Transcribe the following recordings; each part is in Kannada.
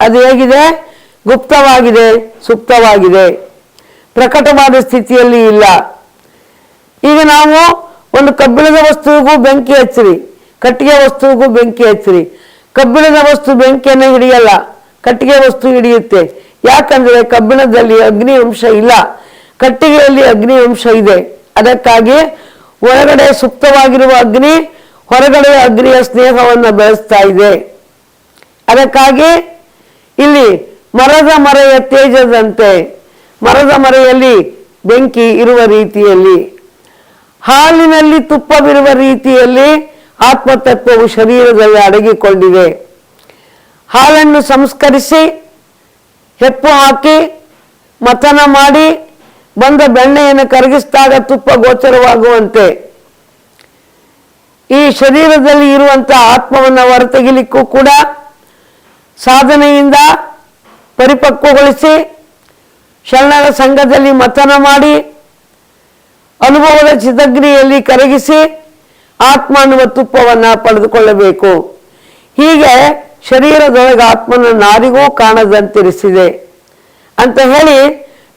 ಅದು ಹೇಗಿದೆ? ಗುಪ್ತವಾಗಿದೆ, ಸುಪ್ತವಾಗಿದೆ, ಪ್ರಕಟವಾದ ಸ್ಥಿತಿಯಲ್ಲಿ ಇಲ್ಲ. ಈಗ ನಾವು ಒಂದು ಕಬ್ಬಿಣದ ವಸ್ತುವಿಗೂ ಬೆಂಕಿ ಹಚ್ಚಿರಿ, ಕಟ್ಟಿಗೆ ವಸ್ತುವಿಗೂ ಬೆಂಕಿ ಹಚ್ಚಿರಿ. ಕಬ್ಬಿಣದ ವಸ್ತು ಬೆಂಕಿಯನ್ನು ಹಿಡಿಯಲ್ಲ, ಕಟ್ಟಿಗೆ ವಸ್ತು ಹಿಡಿಯುತ್ತೆ. ಯಾಕಂದ್ರೆ ಕಬ್ಬಿಣದಲ್ಲಿ ಅಗ್ನಿ ಅಂಶ ಇಲ್ಲ, ಕಟ್ಟಿಗೆಯಲ್ಲಿ ಅಗ್ನಿ ಅಂಶ ಇದೆ. ಅದಕ್ಕಾಗಿ ಒಳಗಡೆ ಸುಪ್ತವಾಗಿರುವ ಅಗ್ನಿ ಹೊರಗಡೆ ಅಗ್ನಿಯ ಸ್ನೇಹವನ್ನು ಬೆಳೆಸ್ತಾ ಇದೆ. ಅದಕ್ಕಾಗಿ ಇಲ್ಲಿ ಮರದ ಮರೆಯ ತೇಜದಂತೆ, ಮರದ ಮರೆಯಲ್ಲಿ ಬೆಂಕಿ ಇರುವ ರೀತಿಯಲ್ಲಿ, ಹಾಲಿನಲ್ಲಿ ತುಪ್ಪವಿರುವ ರೀತಿಯಲ್ಲಿ ಆತ್ಮತತ್ವವು ಶರೀರದಲ್ಲಿ ಅಡಗಿಕೊಂಡಿದೆ. ಹಾಲನ್ನು ಸಂಸ್ಕರಿಸಿ ಹೆಪ್ಪು ಹಾಕಿ ಮಥನ ಮಾಡಿ ಬಂದ ಬೆಣ್ಣೆಯನ್ನು ಕರಗಿಸಿದಾಗ ತುಪ್ಪ ಗೋಚರವಾಗುವಂತೆ ಈ ಶರೀರದಲ್ಲಿ ಇರುವಂತಹ ಆತ್ಮವನ್ನು ಹೊರತೆಗಿಲಿಕ್ಕೂ ಕೂಡ ಸಾಧನೆಯಿಂದ ಪರಿಪಕ್ವಗೊಳಿಸಿ ಶರಣರ ಸಂಘದಲ್ಲಿ ಮಥನ ಮಾಡಿ ಅನುಭವದ ಚಿತಗ್ನಿಯಲ್ಲಿ ಕರಗಿಸಿ ಆತ್ಮ ಅನ್ನುವ ತುಪ್ಪವನ್ನು ಪಡೆದುಕೊಳ್ಳಬೇಕು. ಹೀಗೆ ಶರೀರದೊಳಗೆ ಆತ್ಮನ ನಾರಿಗೂ ಕಾಣದಂತಿರಿಸಿದೆ ಅಂತ ಹೇಳಿ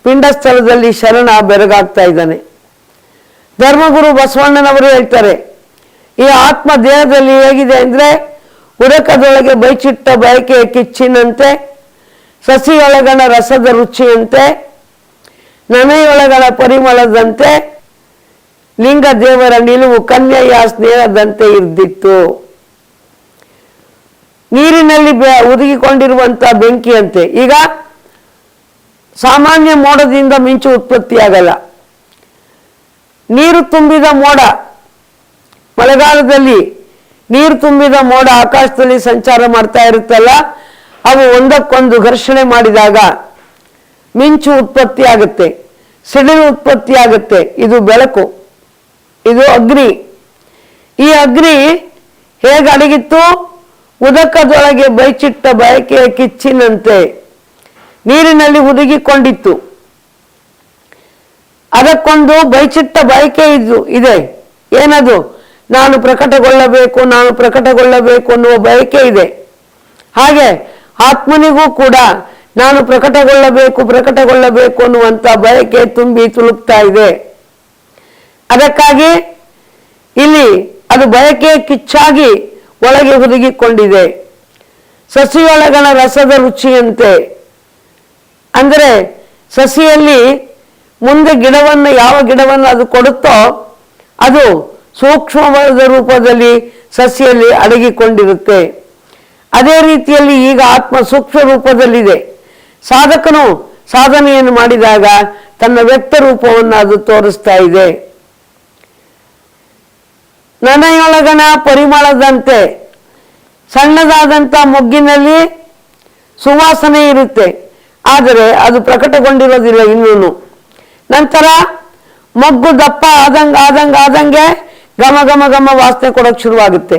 ಪಿಂಡಸ್ಥಳದಲ್ಲಿ ಶರಣ ಬೆರಗಾಗ್ತಾ ಇದ್ದಾನೆ. ಧರ್ಮಗುರು ಬಸವಣ್ಣನವರು ಹೇಳ್ತಾರೆ, ಈ ಆತ್ಮ ದೇಹದಲ್ಲಿ ಹೇಗಿದೆ ಅಂದರೆ ಉರಕದೊಳಗೆ ಬೈಚಿಟ್ಟ ಬಯಕೆಯ ಕಿಚ್ಚಿನಂತೆ, ಸಸಿಯೊಳಗಣ ರಸದ ರುಚಿಯಂತೆ, ನನೆಯೊಳಗಣ ಪರಿಮಳದಂತೆ, ಲಿಂಗ ದೇವರ ನಿಲುವು ಕನ್ಯೆಯ ಸ್ನೇಹದಂತೆ ಇರ್ದಿತ್ತು. ನೀರಿನಲ್ಲಿ ಉದುಗಿಕೊಂಡಿರುವಂತಹ ಬೆಂಕಿಯಂತೆ. ಈಗ ಸಾಮಾನ್ಯ ಮೋಡದಿಂದ ಮಿಂಚು ಉತ್ಪತ್ತಿಯಾಗಲ್ಲ. ನೀರು ತುಂಬಿದ ಮೋಡ, ಮಳೆಗಾಲದಲ್ಲಿ ನೀರು ತುಂಬಿದ ಮೋಡ ಆಕಾಶದಲ್ಲಿ ಸಂಚಾರ ಮಾಡ್ತಾ ಇರುತ್ತಲ್ಲ, ಅವು ಒಂದಕ್ಕೊಂದು ಘರ್ಷಣೆ ಮಾಡಿದಾಗ ಮಿಂಚು ಉತ್ಪತ್ತಿ ಆಗುತ್ತೆ, ಸಿಡಿಲು ಉತ್ಪತ್ತಿ ಆಗುತ್ತೆ. ಇದು ಬೆಳಕು, ಇದು ಅಗ್ನಿ. ಈ ಅಗ್ನಿ ಹೇಗೆ ಅಡಗಿತ್ತು? ಉದಕದೊಳಗೆ ಬೈಚಿಟ್ಟ ಬಯಕೆಯ ಕಿಚ್ಚಿನಂತೆ ನೀರಿನಲ್ಲಿ ಹುದುಗಿಕೊಂಡಿತ್ತು. ಅದಕ್ಕೊಂದು ಬೈಚಿಟ್ಟ ಬಯಕೆ ಇದೆ. ಏನದು? ನಾನು ಪ್ರಕಟಗೊಳ್ಳಬೇಕು, ನಾನು ಪ್ರಕಟಗೊಳ್ಳಬೇಕು ಅನ್ನುವ ಬಯಕೆ ಇದೆ. ಹಾಗೆ ಆತ್ಮನಿಗೂ ಕೂಡ ನಾನು ಪ್ರಕಟಗೊಳ್ಳಬೇಕು, ಪ್ರಕಟಗೊಳ್ಳಬೇಕು ಅನ್ನುವಂಥ ಬಯಕೆ ತುಂಬಿ ತುಳುಕ್ತಾ ಇದೆ. ಅದಕ್ಕಾಗಿ ಇಲ್ಲಿ ಅದು ಬಯಕೆ ಕಿಚ್ಚಾಗಿ ಒಳಗೆ ಹುದುಗಿಕೊಂಡಿದೆ. ಸಸಿಯೊಳಗಣ ರಸದ ರುಚಿಯಂತೆ ಅಂದರೆ ಸಸಿಯಲ್ಲಿ ಮುಂದೆ ಗಿಡವನ್ನು, ಯಾವ ಗಿಡವನ್ನು ಅದು ಕೊಡುತ್ತೋ ಅದು ಸೂಕ್ಷ್ಮವಾದ ರೂಪದಲ್ಲಿ ಸಸಿಯಲ್ಲಿ ಅಡಗಿಕೊಂಡಿರುತ್ತೆ. ಅದೇ ರೀತಿಯಲ್ಲಿ ಈಗ ಆತ್ಮ ಸೂಕ್ಷ್ಮ ರೂಪದಲ್ಲಿದೆ. ಸಾಧಕನು ಸಾಧನೆಯನ್ನು ಮಾಡಿದಾಗ ತನ್ನ ವ್ಯಕ್ತ ರೂಪವನ್ನು ಅದು ತೋರಿಸ್ತಾ ಇದೆ. ನನೆಯೊಳಗಣ ಪರಿಮಳದಂತೆ, ಸಣ್ಣದಾದಂಥ ಮೊಗ್ಗಿನಲ್ಲಿ ಸುವಾಸನೆ ಇರುತ್ತೆ, ಆದರೆ ಅದು ಪ್ರಕಟಗೊಂಡಿರೋದಿಲ್ಲ ಇನ್ನೂ. ನಂತರ ಮೊಗ್ಗು ದಪ್ಪ ಆದಂಗೆ ಘಮ ಘಮ ಘಮ ವಾಸನೆ ಕೊಡೋಕೆ ಶುರುವಾಗುತ್ತೆ.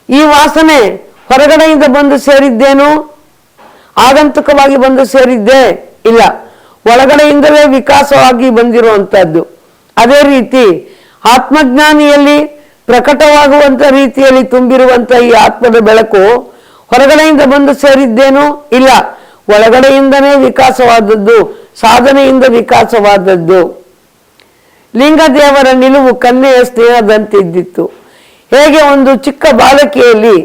ಈ ವಾಸನೆ ಹೊರಗಡೆಯಿಂದ ಬಂದು ಸೇರಿದ್ದೇನು? ಆಗಂತುಕವಾಗಿ ಬಂದು ಸೇರಿದ್ದೇ ಇಲ್ಲ, ಒಳಗಡೆಯಿಂದಲೇ ವಿಕಾಸವಾಗಿ ಬಂದಿರುವಂಥದ್ದು. ಅದೇ ರೀತಿ ಆತ್ಮಜ್ಞಾನಿಯಲ್ಲಿ ಪ್ರಕಟವಾಗುವಂಥ ರೀತಿಯಲ್ಲಿ ತುಂಬಿರುವಂಥ ಈ ಆತ್ಮದ ಬೆಳಕು ಹೊರಗಡೆಯಿಂದ ಬಂದು ಸೇರಿದ್ದೇನು? ಇಲ್ಲ, ಒಳಗಡೆಯಿಂದನೇ ವಿಕಾಸವಾದದ್ದು, ಸಾಧನೆಯಿಂದ ವಿಕಾಸವಾದದ್ದು. ಲಿಂಗದೇವರ ನಿಲುವು ಕನ್ಯೆಯ ಸ್ನೇಹದಂತಿದ್ದಿತ್ತು. ಹೇಗೆ ಒಂದು ಚಿಕ್ಕ ಬಾಲಕಿಯಲ್ಲಿ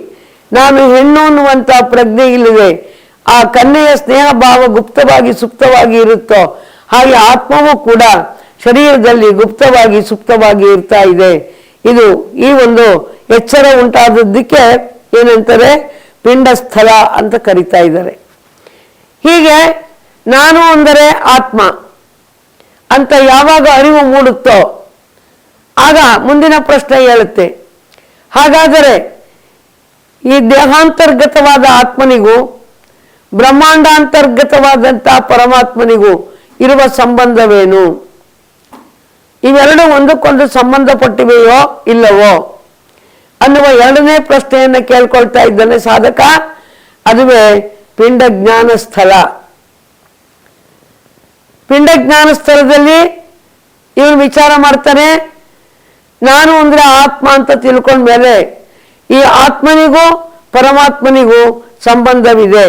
ನಾನು ಹೆಣ್ಣು ಅನ್ನುವಂಥ ಪ್ರಜ್ಞೆ ಇಲ್ಲದೆ ಆ ಕನ್ಯೆಯ ಸ್ನೇಹ ಭಾವ ಗುಪ್ತವಾಗಿ ಸುಪ್ತವಾಗಿ ಇರುತ್ತೋ, ಹಾಗೆ ಆತ್ಮವೂ ಕೂಡ ಶರೀರದಲ್ಲಿ ಗುಪ್ತವಾಗಿ ಸುಪ್ತವಾಗಿ ಇರ್ತಾ ಇದೆ. ಇದು ಈ ಒಂದು ಎಚ್ಚರ ಉಂಟಾದದ್ದಕ್ಕೆ ಏನಂತಾರೆ? ಪಿಂಡಸ್ಥಳ ಅಂತ ಕರೀತಾ ಇದ್ದಾರೆ. ಹೀಗೆ ನಾನು ಅಂದರೆ ಆತ್ಮ ಅಂತ ಯಾವಾಗ ಅರಿವು ಮೂಡುತ್ತೋ ಆಗ ಮುಂದಿನ ಪ್ರಶ್ನೆ ಹೇಳುತ್ತೆ, ಹಾಗಾದರೆ ಈ ದೇಹಾಂತರ್ಗತವಾದ ಆತ್ಮನಿಗೂ ಬ್ರಹ್ಮಾಂಡಾಂತರ್ಗತವಾದಂಥ ಪರಮಾತ್ಮನಿಗೂ ಇರುವ ಸಂಬಂಧವೇನು? ಇವೆರಡು ಒಂದಕ್ಕೊಂದು ಸಂಬಂಧಪಟ್ಟಿವೆಯೋ ಇಲ್ಲವೋ ಅನ್ನುವ ಎರಡನೇ ಪ್ರಶ್ನೆಯನ್ನು ಕೇಳ್ಕೊಳ್ತಾ ಇದ್ದಾನೆ ಸಾಧಕ. ಅದುವೇ ಪಿಂಡಜ್ಞಾನ ಸ್ಥಳ. ಪಿಂಡಜ್ಞಾನ ಸ್ಥಳದಲ್ಲಿ ಇವನು ವಿಚಾರ ಮಾಡ್ತಾನೆ, ನಾನು ಅಂದ್ರೆ ಆತ್ಮ ಅಂತ ತಿಳ್ಕೊಂಡ್ಮೇಲೆ ಈ ಆತ್ಮನಿಗೂ ಪರಮಾತ್ಮನಿಗೂ ಸಂಬಂಧವಿದೆ.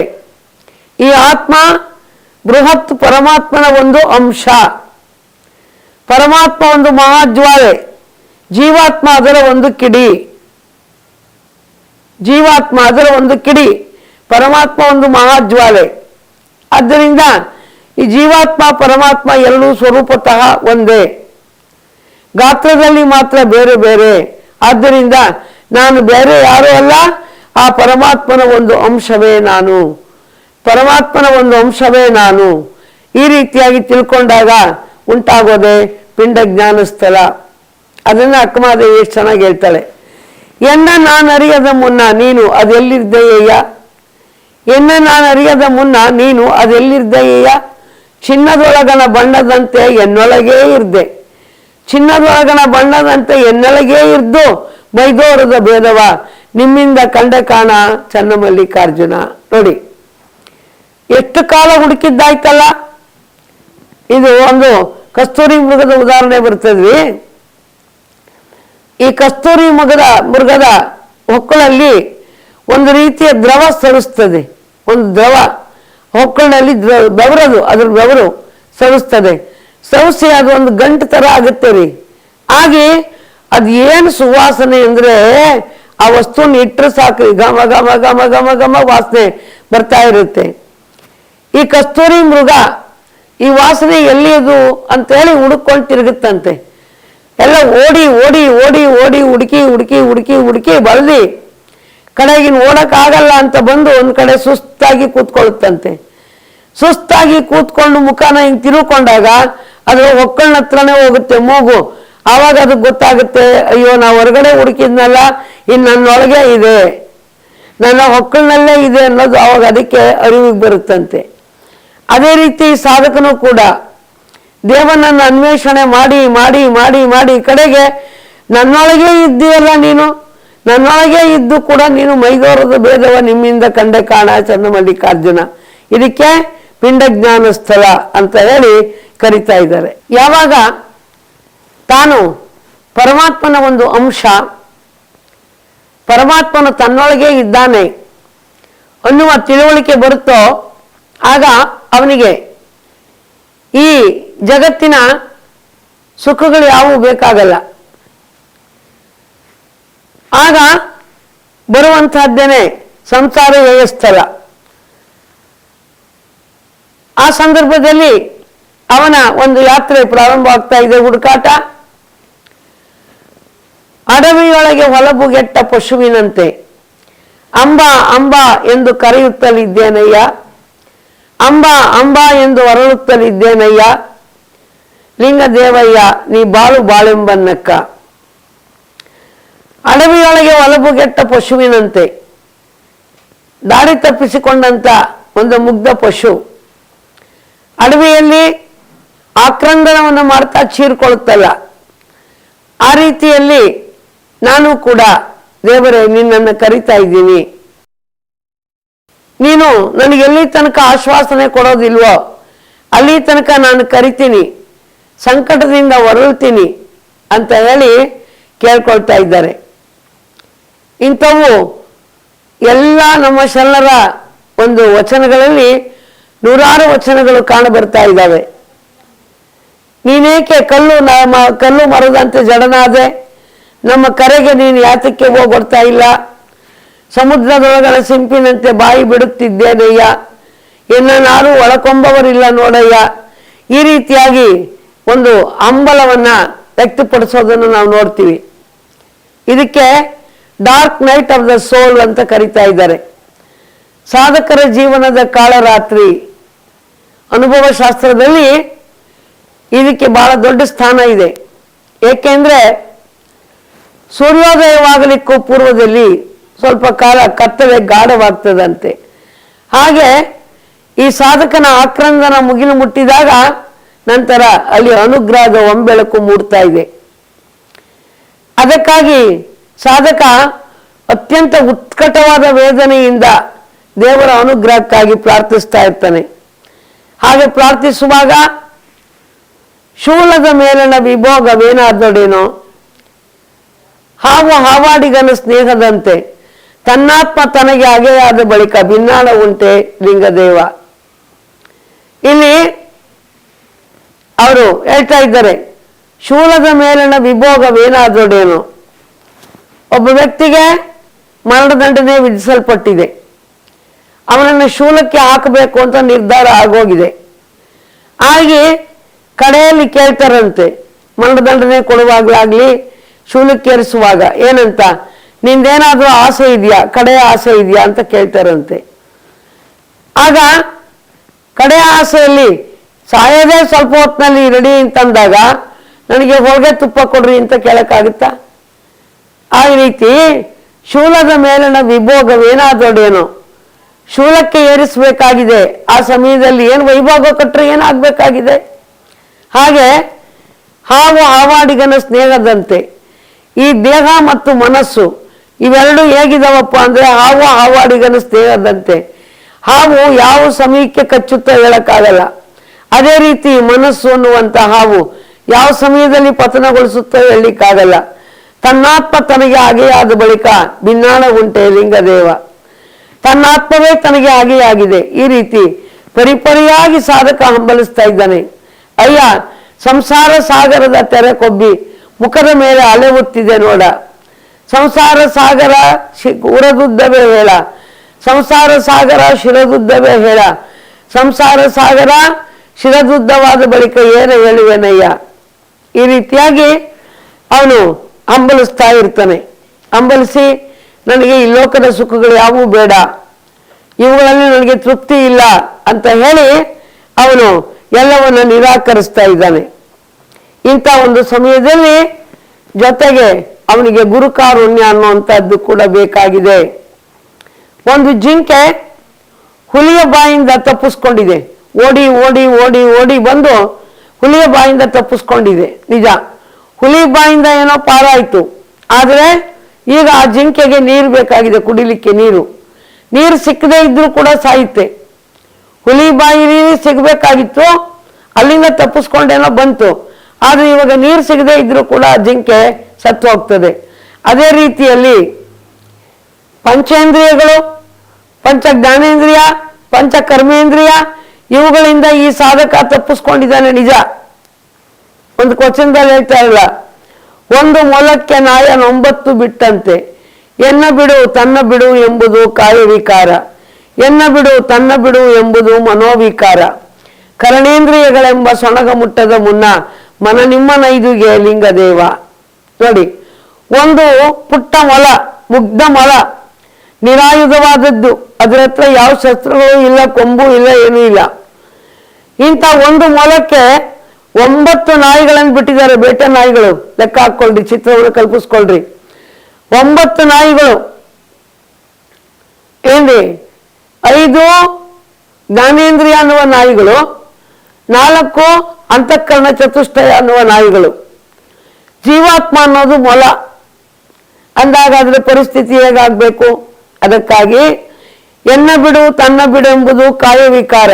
ಈ ಆತ್ಮ ಬೃಹತ್ ಪರಮಾತ್ಮನ ಒಂದು ಅಂಶ. ಪರಮಾತ್ಮ ಒಂದು ಮಹಾಜ್ವಾಲೆ, ಜೀವಾತ್ಮ ಅದರ ಒಂದು ಕಿಡಿ. ಜೀವಾತ್ಮ ಅದರ ಒಂದು ಕಿಡಿ, ಪರಮಾತ್ಮ ಒಂದು ಮಹಾಜ್ವಾಲೆ. ಆದ್ದರಿಂದ ಈ ಜೀವಾತ್ಮ ಪರಮಾತ್ಮ ಎರಡೂ ಸ್ವರೂಪತಃ ಒಂದೇ, ಗಾತ್ರದಲ್ಲಿ ಮಾತ್ರ ಬೇರೆ ಬೇರೆ. ಆದ್ದರಿಂದ ನಾನು ಬೇರೆ ಯಾರೂ ಅಲ್ಲ, ಆ ಪರಮಾತ್ಮನ ಒಂದು ಅಂಶವೇ ನಾನು, ಪರಮಾತ್ಮನ ಒಂದು ಅಂಶವೇ ನಾನು. ಈ ರೀತಿಯಾಗಿ ತಿಳ್ಕೊಂಡಾಗ ಉಂಟಾಗೋದೆ ಪಿಂಡ ಜ್ಞಾನ ಸ್ಥಳ. ಅದನ್ನು ಅಕ್ಕಮಾದೇವಿ ಎಷ್ಟು ಚೆನ್ನಾಗಿ ಹೇಳ್ತಾಳೆ. ಎನ್ನ ನಾನು ಅರಿಯದ ಮುನ್ನ ನೀನು ಅದೆಲ್ಲಿರ್ದೆಯ್ಯ, ಎನ್ನ ನಾನು ಅರಿಯದ ಮುನ್ನ ನೀನು ಅದೆಲ್ಲಿರ್ದೆಯ್ಯ, ಚಿನ್ನದೊಳಗನ ಬಣ್ಣದಂತೆ ಎನ್ನೊಳಗೇ ಇರ್ದೆ, ಚಿನ್ನದೊಳಗನ ಬಣ್ಣದಂತೆ ಎನ್ನೊಳಗೇ ಇರ್ದು ಮೈದೋರದ ಭೇದವ ನಿಮ್ಮಿಂದ ಕಂಡೆ ಕಾಣ ಚನ್ನಮಲ್ಲಿಕಾರ್ಜುನ. ನೋಡಿ ಎಷ್ಟು ಕಾಲ ಹುಡುಕಿದ್ದಾಯ್ತಲ್ಲ. ಇದು ಒಂದು ಕಸ್ತೂರಿ ಮೃಗದ ಉದಾಹರಣೆ ಬರ್ತದ್ವಿ. ಈ ಕಸ್ತೂರಿ ಮೃಗದ ಹೊಕ್ಕಳಲ್ಲಿ ಒಂದು ರೀತಿಯ ದ್ರವ ಸರಿಸ್ತದೆ, ಒಂದು ದ್ರವ ಹೊಕ್ಕಳಿನಲ್ಲಿ ಬೆವರದು, ಅದ್ರ ಬೆವರು ಸವಿಸ್ತದೆ. ಸವಿಸಿ ಅದು ಒಂದು ಗಂಟು ತರ ಆಗುತ್ತೆ ರೀ. ಹಾಗೆ ಅದು ಏನು ಸುವಾಸನೆ ಅಂದ್ರೆ ಆ ವಸ್ತುನ ಇಟ್ಟರೆ ಸಾಕ್ರಿ, ಘಮ ಘಮ ಘಮ ಘಮ ಘಮ ವಾಸನೆ ಬರ್ತಾ ಇರುತ್ತೆ. ಈ ಕಸ್ತೂರಿ ಮೃಗ ಈ ವಾಸನೆ ಎಲ್ಲಿಯದು ಅಂತೇಳಿ ಹುಡುಕೊಂಡು ತಿರುಗುತ್ತಂತೆ. ಎಲ್ಲ ಓಡಿ ಓಡಿ ಓಡಿ ಓಡಿ ಹುಡುಕಿ ಹುಡುಕಿ ಹುಡುಕಿ ಹುಡುಕಿ ಬಳ್ದಿ ಕಡೆಗಿನ ಓಡಕ್ಕಾಗಲ್ಲ ಅಂತ ಬಂದು ಒಂದು ಕಡೆ ಸುಸ್ತಾಗಿ ಕೂತ್ಕೊಳ್ಳುತ್ತಂತೆ. ಸುಸ್ತಾಗಿ ಕೂತ್ಕೊಂಡು ಮುಖನ ಹಿಂಗೆ ತಿರುಕೊಂಡಾಗ ಅದು ಹೊಕ್ಕಳನ ಹತ್ರನೇ ಹೋಗುತ್ತೆ ಮೂಗು. ಆವಾಗ ಅದಕ್ಕೆ ಗೊತ್ತಾಗುತ್ತೆ, ಅಯ್ಯೋ ನಾವು ಹೊರಗಡೆ ಹುಡುಕಿದ್ನಲ್ಲ, ಇನ್ನು ನನ್ನೊಳಗೆ ಇದೆ, ನನ್ನ ಹೊಕ್ಕಳನಲ್ಲೇ ಇದೆ ಅನ್ನೋದು ಆವಾಗ ಅದಕ್ಕೆ ಅರಿವಿಗೆ ಬರುತ್ತಂತೆ. ಅದೇ ರೀತಿ ಸಾಧಕನು ಕೂಡ ದೇವನನ್ನು ಅನ್ವೇಷಣೆ ಮಾಡಿ ಮಾಡಿ ಮಾಡಿ ಮಾಡಿ ಕಡೆಗೆ ನನ್ನೊಳಗೆ ಇದ್ದೀಯಲ್ಲ ನೀನು, ನನ್ನೊಳಗೆ ಇದ್ದು ಕೂಡ ನೀನು ಮೈದೋರದ ಭೇದವ ನಿಮ್ಮಿಂದ ಕಂಡೆ ಕಾಣ ಚನ್ನಮಲ್ಲಿಕಾರ್ಜುನ. ಇದಕ್ಕೆ ಪಿಂಡ ಜ್ಞಾನ ಸ್ಥಳ ಅಂತ ಹೇಳಿ ಕರಿತಾ ಇದ್ದಾರೆ. ಯಾವಾಗ ತಾನು ಪರಮಾತ್ಮನ ಒಂದು ಅಂಶ, ಪರಮಾತ್ಮನು ತನ್ನೊಳಗೆ ಇದ್ದಾನೆ ಅನ್ನುವ ತಿಳುವಳಿಕೆ ಬರುತ್ತೋ ಆಗ ಅವನಿಗೆ ಈ ಜಗತ್ತಿನ ಸುಖಗಳು ಯಾವುವು ಬೇಕಾಗಲ್ಲ. ಆಗ ಬರುವಂತಹದ್ದೇನೆ ಸಂಸಾರ ವ್ಯವಸ್ಥಳ. ಆ ಸಂದರ್ಭದಲ್ಲಿ ಅವನ ಒಂದು ಯಾತ್ರೆ ಪ್ರಾರಂಭವಾಗ್ತಾ ಇದೆ, ಹುಡುಕಾಟ. ಅಡವಿಯೊಳಗೆ ಹೊಲಬುಗೆಟ್ಟ ಪಶುವಿನಂತೆ ಅಂಬ ಅಂಬ ಎಂದು ಕರೆಯುತ್ತಲಿದ್ದೇನಯ್ಯ, ಅಂಬ ಅಂಬ ಎಂದು ಹೊರಳುತ್ತಲಿದ್ದೇನಯ್ಯ, ಲಿಂಗದೇವಯ್ಯ ನೀ ಬಾಳು ಬಾಳೆಂಬನ್ನಕ್ಕ. ಅಡವಿಯೊಳಗೆ ಹೊಲಬುಗೆಟ್ಟ ಪಶುವಿನಂತೆ, ದಾರಿ ತಪ್ಪಿಸಿಕೊಂಡಂತ ಒಂದು ಮುಗ್ಧ ಪಶು ಅಡವಿಯಲ್ಲಿ ಆಕ್ರಂದನವನ್ನು ಮಾಡ್ತಾ ಚೀರ್ಕೊಳ್ಳುತ್ತಲ್ಲ, ಆ ರೀತಿಯಲ್ಲಿ ನಾನು ಕೂಡ ದೇವರೇ ನಿನ್ನನ್ನು ಕರಿತಾ ಇದ್ದೀನಿ, ನೀನು ನನಗೆ ಎಲ್ಲಿ ತನಕ ಆಶ್ವಾಸನೆ ಕೊಡೋದಿಲ್ವೋ ಅಲ್ಲಿ ತನಕ ನಾನು ಕರಿತೀನಿ, ಸಂಕಟದಿಂದ ಹೊರಳ್ತೀನಿ ಅಂತ ಹೇಳಿ ಕೇಳ್ಕೊಳ್ತಾ ಇದ್ದಾರೆ. ಇಂಥವು ಎಲ್ಲ ನಮ್ಮ ಶರಣರ ಒಂದು ವಚನಗಳಲ್ಲಿ ನೂರಾರು ವಚನಗಳು ಕಾಣಬರ್ತಾ ಇದ್ದಾವೆ. ನೀನೇಕೆ ಕಲ್ಲು ಮರದಂತೆ ಜಡನಾದೆ, ನಮ್ಮ ಕರೆಗೆ ನೀನು ಯಾತಕ್ಕೆ ಹೋಗೊಡ್ತಾ ಇಲ್ಲ, ಸಮುದ್ರದೊಳಗನ ಸಿಂಪಿನಂತೆ ಬಾಯಿ ಬಿಡುತ್ತಿದ್ದೇನಯ್ಯ, ಎನ್ನನಾರು ಒಳಕೊಂಬವರಿಲ್ಲ ನೋಡಯ್ಯ. ಈ ರೀತಿಯಾಗಿ ಒಂದು ಹಂಬಲವನ್ನ ವ್ಯಕ್ತಪಡಿಸೋದನ್ನು ನಾವು ನೋಡ್ತೀವಿ. ಇದಕ್ಕೆ ಡಾರ್ಕ್ ನೈಟ್ ಆಫ್ ದ ಸೋಲ್ ಅಂತ ಕರೀತಾ ಇದ್ದಾರೆ. ಸಾಧಕರ ಜೀವನದ ಕಾಳರಾತ್ರಿ ಅನುಭವ ಶಾಸ್ತ್ರದಲ್ಲಿ ಇದಕ್ಕೆ ಬಹಳ ದೊಡ್ಡ ಸ್ಥಾನ ಇದೆ. ಏಕೆಂದ್ರೆ ಸೂರ್ಯೋದಯವಾಗಲಿಕ್ಕೂ ಪೂರ್ವದಲ್ಲಿ ಸ್ವಲ್ಪ ಕಾಲ ಕತ್ತಲೆ ಗಾಢವಾಗ್ತದಂತೆ. ಹಾಗೆ ಈ ಸಾಧಕನ ಆಕ್ರಂದನ ಮುಗಿಲು ಮುಟ್ಟಿದಾಗ ನಂತರ ಅಲ್ಲಿ ಅನುಗ್ರಹದ ಒಂಬೆಳಕು ಮೂಡ್ತಾ ಇದೆ. ಅದಕ್ಕಾಗಿ ಸಾಧಕ ಅತ್ಯಂತ ಉತ್ಕಟವಾದ ವೇದನೆಯಿಂದ ದೇವರ ಅನುಗ್ರಹಕ್ಕಾಗಿ ಪ್ರಾರ್ಥಿಸ್ತಾ ಇರ್ತಾನೆ. ಹಾಗೆ ಪ್ರಾರ್ಥಿಸುವಾಗ ಶೂಲದ ಮೇಲನ ವಿಭೋಗವೇನಾದೊಡೇನೋ, ಹಾವು ಹಾವಾಡಿಗನ ಸ್ನೇಹದಂತೆ ತನ್ನಾತ್ಮ ತನಗೆ ಅಗೆಯಾದ ಬಳಿಕ ಭಿನ್ನಾಣ ಉಂಟೆ ಲಿಂಗದೇವ. ಇಲ್ಲಿ ಅವರು ಹೇಳ್ತಾ ಇದ್ದಾರೆ, ಶೂಲದ ಮೇಲಿನ ವಿಭೋಗವೇನಾದೊಡೇನು. ಒಬ್ಬ ವ್ಯಕ್ತಿಗೆ ಮರಣದಂಡನೆ ವಿಧಿಸಲ್ಪಟ್ಟಿದೆ, ಅವನನ್ನು ಶೂಲಕ್ಕೆ ಹಾಕಬೇಕು ಅಂತ ನಿರ್ಧಾರ ಆಗೋಗಿದೆ. ಹಾಗೆ ಕಡೆಯಲ್ಲಿ ಕೇಳ್ತಾರಂತೆ, ಮರಣದಂಡನೆ ಕೊಡುವಾಗಲಾಗ್ಲಿ ಶೂಲಕ್ಕೇರಿಸುವಾಗ ಏನಂತ, ನಿಂದೇನಾದ್ರೂ ಆಸೆ ಇದೆಯಾ, ಕಡೆಯ ಆಸೆ ಇದೆಯಾ ಅಂತ ಕೇಳ್ತಾರಂತೆ. ಆಗ ಕಡೆಯ ಆಸೆಯಲ್ಲಿ ಸಾಯೋದೇ ಸ್ವಲ್ಪ ಹೊತ್ತಿನಲ್ಲಿ ರೆಡಿ ಅಂತಂದಾಗ ನನಗೆ ಹೋಳಿಗೆ ತುಪ್ಪ ಕೊಡ್ರಿ ಅಂತ ಕೇಳಕ್ಕಾಗುತ್ತಾ? ಆ ರೀತಿ ಶೂಲದ ಮೇಲಿನ ವಿಭೋಗವೇನಾದೊಡೇನೋ, ಶೂಲಕ್ಕೆ ಏರಿಸಬೇಕಾಗಿದೆ. ಆ ಸಮಯದಲ್ಲಿ ಏನು ವೈಭೋಗ ಕೊಟ್ಟರೆ ಏನಾಗಬೇಕಾಗಿದೆ? ಹಾಗೆ ಹಾವು ಹಾವಾಡಿಗನ ಸ್ನೇಹದಂತೆ ಈ ದೇಹ ಮತ್ತು ಮನಸ್ಸು ಇವೆರಡು ಹೇಗಿದಾವಪ್ಪ ಅಂದ್ರೆ ಹಾವು ಹಾವಾಡಿಗನ ಸ್ನೇಹದಂತೆ. ಹಾವು ಯಾವ ಸಮಯಕ್ಕೆ ಕಚ್ಚುತ್ತಾ ಹೇಳಕ್ಕಾಗಲ್ಲ. ಅದೇ ರೀತಿ ಮನಸ್ಸು ಅನ್ನುವಂಥ ಹಾವು ಯಾವ ಸಮಯದಲ್ಲಿ ಪತನಗೊಳಿಸುತ್ತಾ ಹೇಳಲಿಕ್ಕಾಗಲ್ಲ. ತನ್ನಾತ್ಮ ತನಗೆ ಹಾಗೆಯಾದ ಬಳಿಕ ಭಿನ್ನಾಣ ಉಂಟೆ ಲಿಂಗದೇವ. ತನ್ನಾತ್ಮವೇ ತನಗೆ ಹಾಗೆಯಾಗಿದೆ. ಈ ರೀತಿ ಪರಿಪರಿಯಾಗಿ ಸಾಧಕ ಹಂಬಲಿಸ್ತಾ ಇದ್ದಾನೆ. ಅಯ್ಯ, ಸಂಸಾರ ಸಾಗರದ ತೆರೆ ಕೊಬ್ಬಿ ಮುಖದ ಮೇಲೆ ಅಲೆ ಹೊತ್ತಿದೆ ನೋಡ. ಸಂಸಾರ ಸಾಗರ ಉರದುದ್ದವೇ ಹೇಳ, ಸಂಸಾರ ಸಾಗರ ಶಿರದುದ್ದವೇ ಹೇಳ, ಸಂಸಾರ ಸಾಗರ ಶಿರದುದ್ದವಾದ ಬಳಿಕ ಏನು ಹೇಳುವೆನಯ್ಯ. ಈ ರೀತಿಯಾಗಿ ಅವನು ಹಂಬಲಿಸ್ತಾ ಇರ್ತಾನೆ. ಹಂಬಲಿಸಿ ನನಗೆ ಈ ಲೋಕದ ಸುಖಗಳು ಯಾವುವು ಬೇಡ, ಇವುಗಳಲ್ಲಿ ನನಗೆ ತೃಪ್ತಿ ಇಲ್ಲ ಅಂತ ಹೇಳಿ ಅವನು ಎಲ್ಲವನ್ನ ನಿರಾಕರಿಸ್ತಾ ಇದ್ದಾನೆ. ಇಂಥ ಒಂದು ಸಮಯದಲ್ಲಿ ಜೊತೆಗೆ ಅವನಿಗೆ ಗುರುಕಾರುಣ್ಯ ಅನ್ನುವಂಥದ್ದು ಕೂಡ ಬೇಕಾಗಿದೆ. ಒಂದು ಜಿಂಕೆ ಹುಲಿಯ ಬಾಯಿಂದ ತಪ್ಪಿಸ್ಕೊಂಡಿದೆ. ಓಡಿ ಓಡಿ ಓಡಿ ಓಡಿ ಬಂದು ಹುಲಿಯ ಬಾಯಿಂದ ತಪ್ಪಿಸ್ಕೊಂಡಿದೆ ನಿಜ. ಹುಲಿ ಬಾಯಿಂದ ಏನೋ ಪಾರಾಯಿತು. ಆದರೆ ಈಗ ಆ ಜಿಂಕೆಗೆ ನೀರು ಬೇಕಾಗಿದೆ, ಕುಡಿಲಿಕ್ಕೆ ನೀರು. ನೀರು ಸಿಕ್ಕದೇ ಇದ್ರೂ ಕೂಡ ಸಾಯುತ್ತೆ. ಹುಲಿ ಬಾಯಿ ಸಿಗಬೇಕಾಗಿತ್ತು, ಅಲ್ಲಿಂದ ತಪ್ಪಿಸ್ಕೊಂಡೇನೋ ಬಂತು. ಆದರೆ ಇವಾಗ ನೀರು ಸಿಗದೇ ಇದ್ರೂ ಕೂಡ ಜಿಂಕೆ ಸತ್ತು ಹೋಗ್ತದೆ. ಅದೇ ರೀತಿಯಲ್ಲಿ ಪಂಚೇಂದ್ರಿಯಗಳು, ಪಂಚ ಜ್ಞಾನೇಂದ್ರಿಯ, ಪಂಚ ಕರ್ಮೇಂದ್ರಿಯ ಇವುಗಳಿಂದ ಈ ಸಾಧಕ ತಪ್ಪಿಸ್ಕೊಂಡಿದ್ದಾನೆ ನಿಜ. ಒಂದು ಕ್ವಚನದಲ್ಲಿ ಹೇಳ್ತಾ ಇಲ್ಲ, ಒಂದು ಮೊಲಕ್ಕೆ ನಾಯನ 9 ಬಿಟ್ಟಂತೆ, ಎನ್ನ ಬಿಡು ತನ್ನ ಬಿಡು ಎಂಬುದು ಕಾಯವಿಕಾರ, ಎನ್ನ ಬಿಡು ತನ್ನ ಬಿಡು ಎಂಬುದು ಮನೋವಿಕಾರ, ಕರಣೇಂದ್ರಿಯಗಳೆಂಬ ಸೊಣಗ ಮುಟ್ಟದ ಮುನ್ನ ಮನ ನಿಮ್ಮನೈದುಗೆ ಲಿಂಗದೇವ. ನೋಡಿ, ಒಂದು ಪುಟ್ಟ ಮೊಲ, ಮುಗ್ಧ ಮೊಲ, ನಿರಾಯುಧವಾದದ್ದು, ಅದರ ಹತ್ರ ಯಾವ ಶಸ್ತ್ರಗಳು ಇಲ್ಲ, ಕೊಂಬು ಇಲ್ಲ, ಏನೂ ಇಲ್ಲ. ಇಂಥ ಒಂದು ಮೊಲಕ್ಕೆ 9 ನಾಯಿಗಳನ್ನು ಬಿಟ್ಟಿದ್ದಾರೆ, ಬೇಟೆ ನಾಯಿಗಳು. ಲೆಕ್ಕ ಹಾಕೊಳ್ರಿ, ಚಿತ್ರವನ್ನು ಕಲ್ಪಿಸ್ಕೊಳ್ರಿ. 9 ನಾಯಿಗಳು ಏನ್ರಿ, 5 ಜ್ಞಾನೇಂದ್ರಿಯ ಅನ್ನುವ ನಾಯಿಗಳು, 4 ಅಂತಃಕರಣ ಚತುಷ್ಟಯ ಅನ್ನುವ ನಾಯಿಗಳು. ಜೀವಾತ್ಮ ಅನ್ನೋದು ಮೊಲ ಅಂದಾಗ ಅದರ ಪರಿಸ್ಥಿತಿ ಹೇಗಾಗಬೇಕು? ಅದಕ್ಕಾಗಿ ಎನ್ನ ಬಿಡು ತನ್ನ ಬಿಡು ಎಂಬುದು ಕಾಯವಿಕಾರ,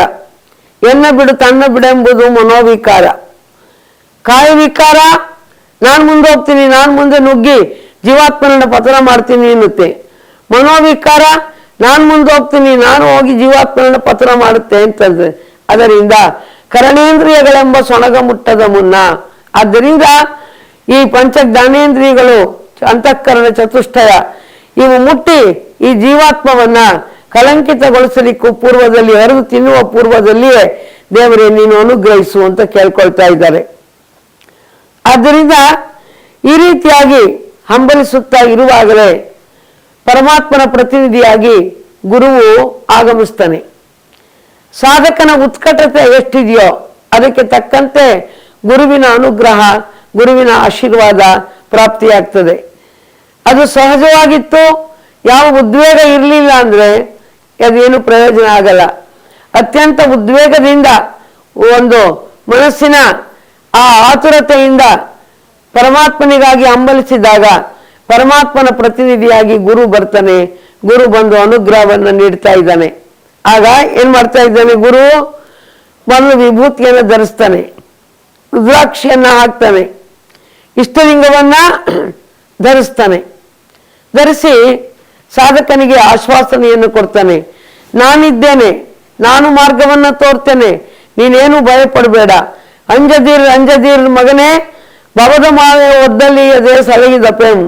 ಎನ್ನ ಬಿಡು ತನ್ನ ಬಿಡೆಂಬುದು ಮನೋವಿಕಾರ. ಕಾಯವಿಕಾರ ನಾನು ಮುಂದೆ ಹೋಗ್ತೀನಿ, ನಾನು ಮುಂದೆ ನುಗ್ಗಿ ಜೀವಾತ್ಮನನ್ನ ಪತನ ಮಾಡ್ತೀನಿ ಎನ್ನುತ್ತೆ. ಮನೋವಿಕಾರ ನಾನು ಮುಂದೆ ಹೋಗ್ತೀನಿ, ನಾನು ಹೋಗಿ ಜೀವಾತ್ಮನನ್ನ ಪತನ ಮಾಡುತ್ತೆ ಅಂತಂದ್ರೆ. ಅದರಿಂದ ಕರಣೇಂದ್ರಿಯಗಳೆಂಬ ಸೊಣಗ ಮುಟ್ಟದ ಮುನ್ನ. ಆದ್ದರಿಂದ ಈ ಪಂಚ ಜ್ಞಾನೇಂದ್ರಿಯಗಳು, ಅಂತಃಕರಣ ಚತುಷ್ಟಯ ಇವು ಮುಟ್ಟಿ ಈ ಜೀವಾತ್ಮವನ್ನ ಕಳಂಕಿತಗೊಳಿಸಲಿಕ್ಕೂ ಪೂರ್ವದಲ್ಲಿ, ಹರಿದು ತಿನ್ನುವ ಪೂರ್ವದಲ್ಲಿಯೇ ದೇವರೇ ನೀನು ಅನುಗ್ರಹಿಸು ಅಂತ ಕೇಳ್ಕೊಳ್ತಾ ಇದ್ದಾರೆ. ಆದ್ದರಿಂದ ಈ ರೀತಿಯಾಗಿ ಹಂಬಲಿಸುತ್ತಾ ಇರುವಾಗಲೇ ಪರಮಾತ್ಮನ ಪ್ರತಿನಿಧಿಯಾಗಿ ಗುರುವು ಆಗಮಿಸ್ತಾನೆ. ಸಾಧಕನ ಉತ್ಕಟತೆ ಎಷ್ಟಿದೆಯೋ ಅದಕ್ಕೆ ತಕ್ಕಂತೆ ಗುರುವಿನ ಅನುಗ್ರಹ, ಗುರುವಿನ ಆಶೀರ್ವಾದ ಪ್ರಾಪ್ತಿಯಾಗ್ತದೆ. ಅದು ಸಹಜವಾಗಿತ್ತು, ಯಾವ ಉದ್ವೇಗ ಇರಲಿಲ್ಲ ಅಂದ್ರೆ ಅದೇನು ಪ್ರಯೋಜನ ಆಗಲ್ಲ. ಅತ್ಯಂತ ಉದ್ವೇಗದಿಂದ, ಒಂದು ಮನಸ್ಸಿನ ಆ ಆತುರತೆಯಿಂದ ಪರಮಾತ್ಮನಿಗಾಗಿ ಹಂಬಲಿಸಿದಾಗ ಪರಮಾತ್ಮನ ಪ್ರತಿನಿಧಿಯಾಗಿ ಗುರು ಬರ್ತಾನೆ. ಗುರು ಬಂದು ಅನುಗ್ರಹವನ್ನು ನೀಡ್ತಾ ಇದ್ದಾನೆ. ಆಗ ಏನ್ ಮಾಡ್ತಾ ಇದ್ದಾನೆ ಗುರು? ಮೊದಲು ವಿಭೂತಿಯನ್ನು ಧರಿಸ್ತಾನೆ, ರುದ್ರಾಕ್ಷಿಯನ್ನ ಹಾಕ್ತಾನೆ, ಇಷ್ಟಲಿಂಗವನ್ನ ಧರಿಸ್ತಾನೆ. ಧರಿಸಿ ಸಾಧಕನಿಗೆ ಆಶ್ವಾಸನೆಯನ್ನು ಕೊಡ್ತಾನೆ. ನಾನಿದ್ದೇನೆ, ನಾನು ಮಾರ್ಗವನ್ನು ತೋರ್ತೇನೆ, ನೀನೇನು ಭಯಪಡಬೇಡ. ಅಂಜದೀರ್ ಮಗನೇ, ಭವದ ಮಾವೆ ಒದ್ದಲ್ಲಿ ಅದೇ ಸಲಹಿದ ಪ್ರೇಮ್.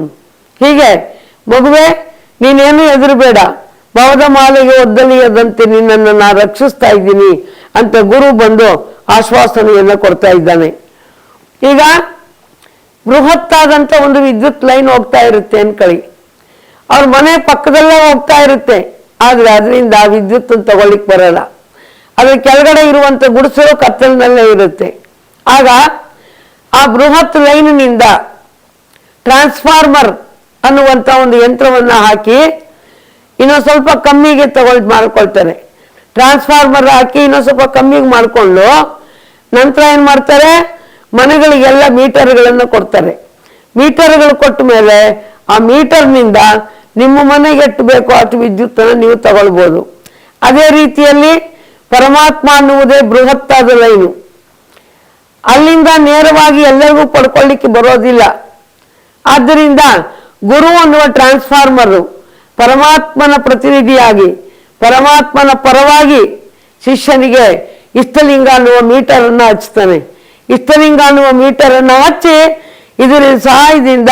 ಹೀಗೆ ಮಗುವೆ, ನೀನೇನು ಹೆದರಬೇಡ, ಭವದ ಮಾಲೆಗೆ ಒದ್ದಲಿಯದಂತೆ ನಿನ್ನನ್ನು ನಾನು ರಕ್ಷಿಸ್ತಾ ಇದ್ದೀನಿ ಅಂತ ಗುರು ಬಂದು ಆಶ್ವಾಸನೆಯನ್ನು ಕೊಡ್ತಾ ಇದ್ದಾನೆ. ಈಗ ಬೃಹತ್ತಾದಂಥ ಒಂದು ವಿದ್ಯುತ್ ಲೈನ್ ಹೋಗ್ತಾ ಇರುತ್ತೆ ಅನ್ಕೊಳ್ಳಿ, ಅವ್ರ ಮನೆ ಪಕ್ಕದಲ್ಲೇ ಹೋಗ್ತಾ ಇರುತ್ತೆ, ಆದರೆ ಅದರಿಂದ ವಿದ್ಯುತ್ ತಗೊಳ್ಳಿಕ್ ಬರಲ್ಲ. ಅದ್ರ ಕೆಳಗಡೆ ಇರುವಂಥ ಗುಡಿಸಲು ಕತ್ತಲಿನಲ್ಲೇ ಇರುತ್ತೆ. ಆಗ ಆ ಬೃಹತ್ ಲೈನಿನಿಂದ ಟ್ರಾನ್ಸ್ಫಾರ್ಮರ್ ಅನ್ನುವಂಥ ಒಂದು ಯಂತ್ರವನ್ನು ಹಾಕಿ ಇನ್ನೊಂದು ಸ್ವಲ್ಪ ಕಮ್ಮಿಗೆ ಮಾಡ್ಕೊಳ್ತಾರೆ. ಟ್ರಾನ್ಸ್ಫಾರ್ಮರ್ ಹಾಕಿ ಇನ್ನೊಂದು ಸ್ವಲ್ಪ ಕಮ್ಮಿಗೆ ಮಾಡಿಕೊಂಡು ನಂತರ ಏನು ಮಾಡ್ತಾರೆ, ಮನೆಗಳಿಗೆಲ್ಲ ಮೀಟರ್ಗಳನ್ನು ಕೊಡ್ತಾರೆ. ಮೀಟರ್ಗಳು ಕೊಟ್ಟ ಮೇಲೆ ಆ ಮೀಟರ್ನಿಂದ ನಿಮ್ಮ ಮನೆಗೆ ಎಷ್ಟು ಬೇಕೋ ಅಷ್ಟು ವಿದ್ಯುತ್ತನ್ನು ನೀವು ತಗೊಳ್ಬೋದು. ಅದೇ ರೀತಿಯಲ್ಲಿ ಪರಮಾತ್ಮ ಅನ್ನುವುದೇ ಬೃಹತ್ತಾದ ಲೈನು. ಅಲ್ಲಿಂದ ನೇರವಾಗಿ ಎಲ್ಲರಿಗೂ ಪಡ್ಕೊಳ್ಳಿಕ್ಕೆ ಬರೋದಿಲ್ಲ. ಆದ್ದರಿಂದ ಗುರು ಅನ್ನುವ ಟ್ರಾನ್ಸ್ಫಾರ್ಮರು ಪರಮಾತ್ಮನ ಪ್ರತಿನಿಧಿಯಾಗಿ, ಪರಮಾತ್ಮನ ಪರವಾಗಿ ಶಿಷ್ಯನಿಗೆ ಇಷ್ಟಲಿಂಗ ಅನ್ನುವ ಮೀಟರನ್ನು ಹಚ್ತಾನೆ. ಇಷ್ಟಲಿಂಗ ಅನ್ನುವ ಮೀಟರನ್ನು ಹಚ್ಚಿ ಇದರ ಸಹಾಯದಿಂದ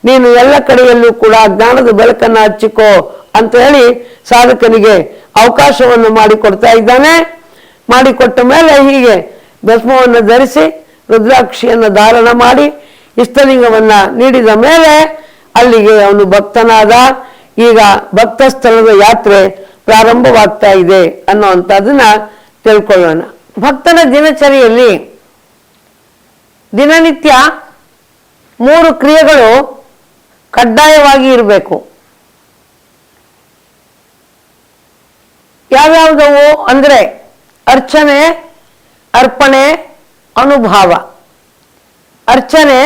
ನೀನು ಎಲ್ಲ ಕಡೆಯಲ್ಲೂ ಕೂಡ ಜ್ಞಾನದ ಬೆಳಕನ್ನು ಹಚ್ಚಿಕೋ ಅಂತ ಹೇಳಿ ಸಾಧಕನಿಗೆ ಅವಕಾಶವನ್ನು ಮಾಡಿಕೊಡ್ತಾ ಇದ್ದಾನೆ. ಮಾಡಿಕೊಟ್ಟ ಮೇಲೆ ಹೀಗೆ ಭಸ್ಮವನ್ನು ಧರಿಸಿ ರುದ್ರಾಕ್ಷಿಯನ್ನು ಧಾರಣ ಮಾಡಿ ಇಷ್ಟಲಿಂಗವನ್ನು ನೀಡಿದ ಮೇಲೆ ಅಲ್ಲಿಗೆ ಅವನು ಭಕ್ತನಾದ. ಈಗ ಭಕ್ತ ಸ್ಥಳದ ಯಾತ್ರೆ ಪ್ರಾರಂಭವಾಗ್ತಾ ಇದೆ ಅನ್ನುವಂಥದ್ದನ್ನ ತಿಳ್ಕೊಳ್ಳೋಣ. ಭಕ್ತನ ದಿನಚರಿಯಲ್ಲಿ ದಿನನಿತ್ಯ 3 ಕ್ರಿಯೆಗಳು ಕಡ್ಡಾಯವಾಗಿ ಇರಬೇಕು. ಯಾವ್ಯಾವುದವು ಅಂದರೆ ಅರ್ಚನೆ, ಅರ್ಪಣೆ, ಅನುಭಾವ. ಅರ್ಚನೆ,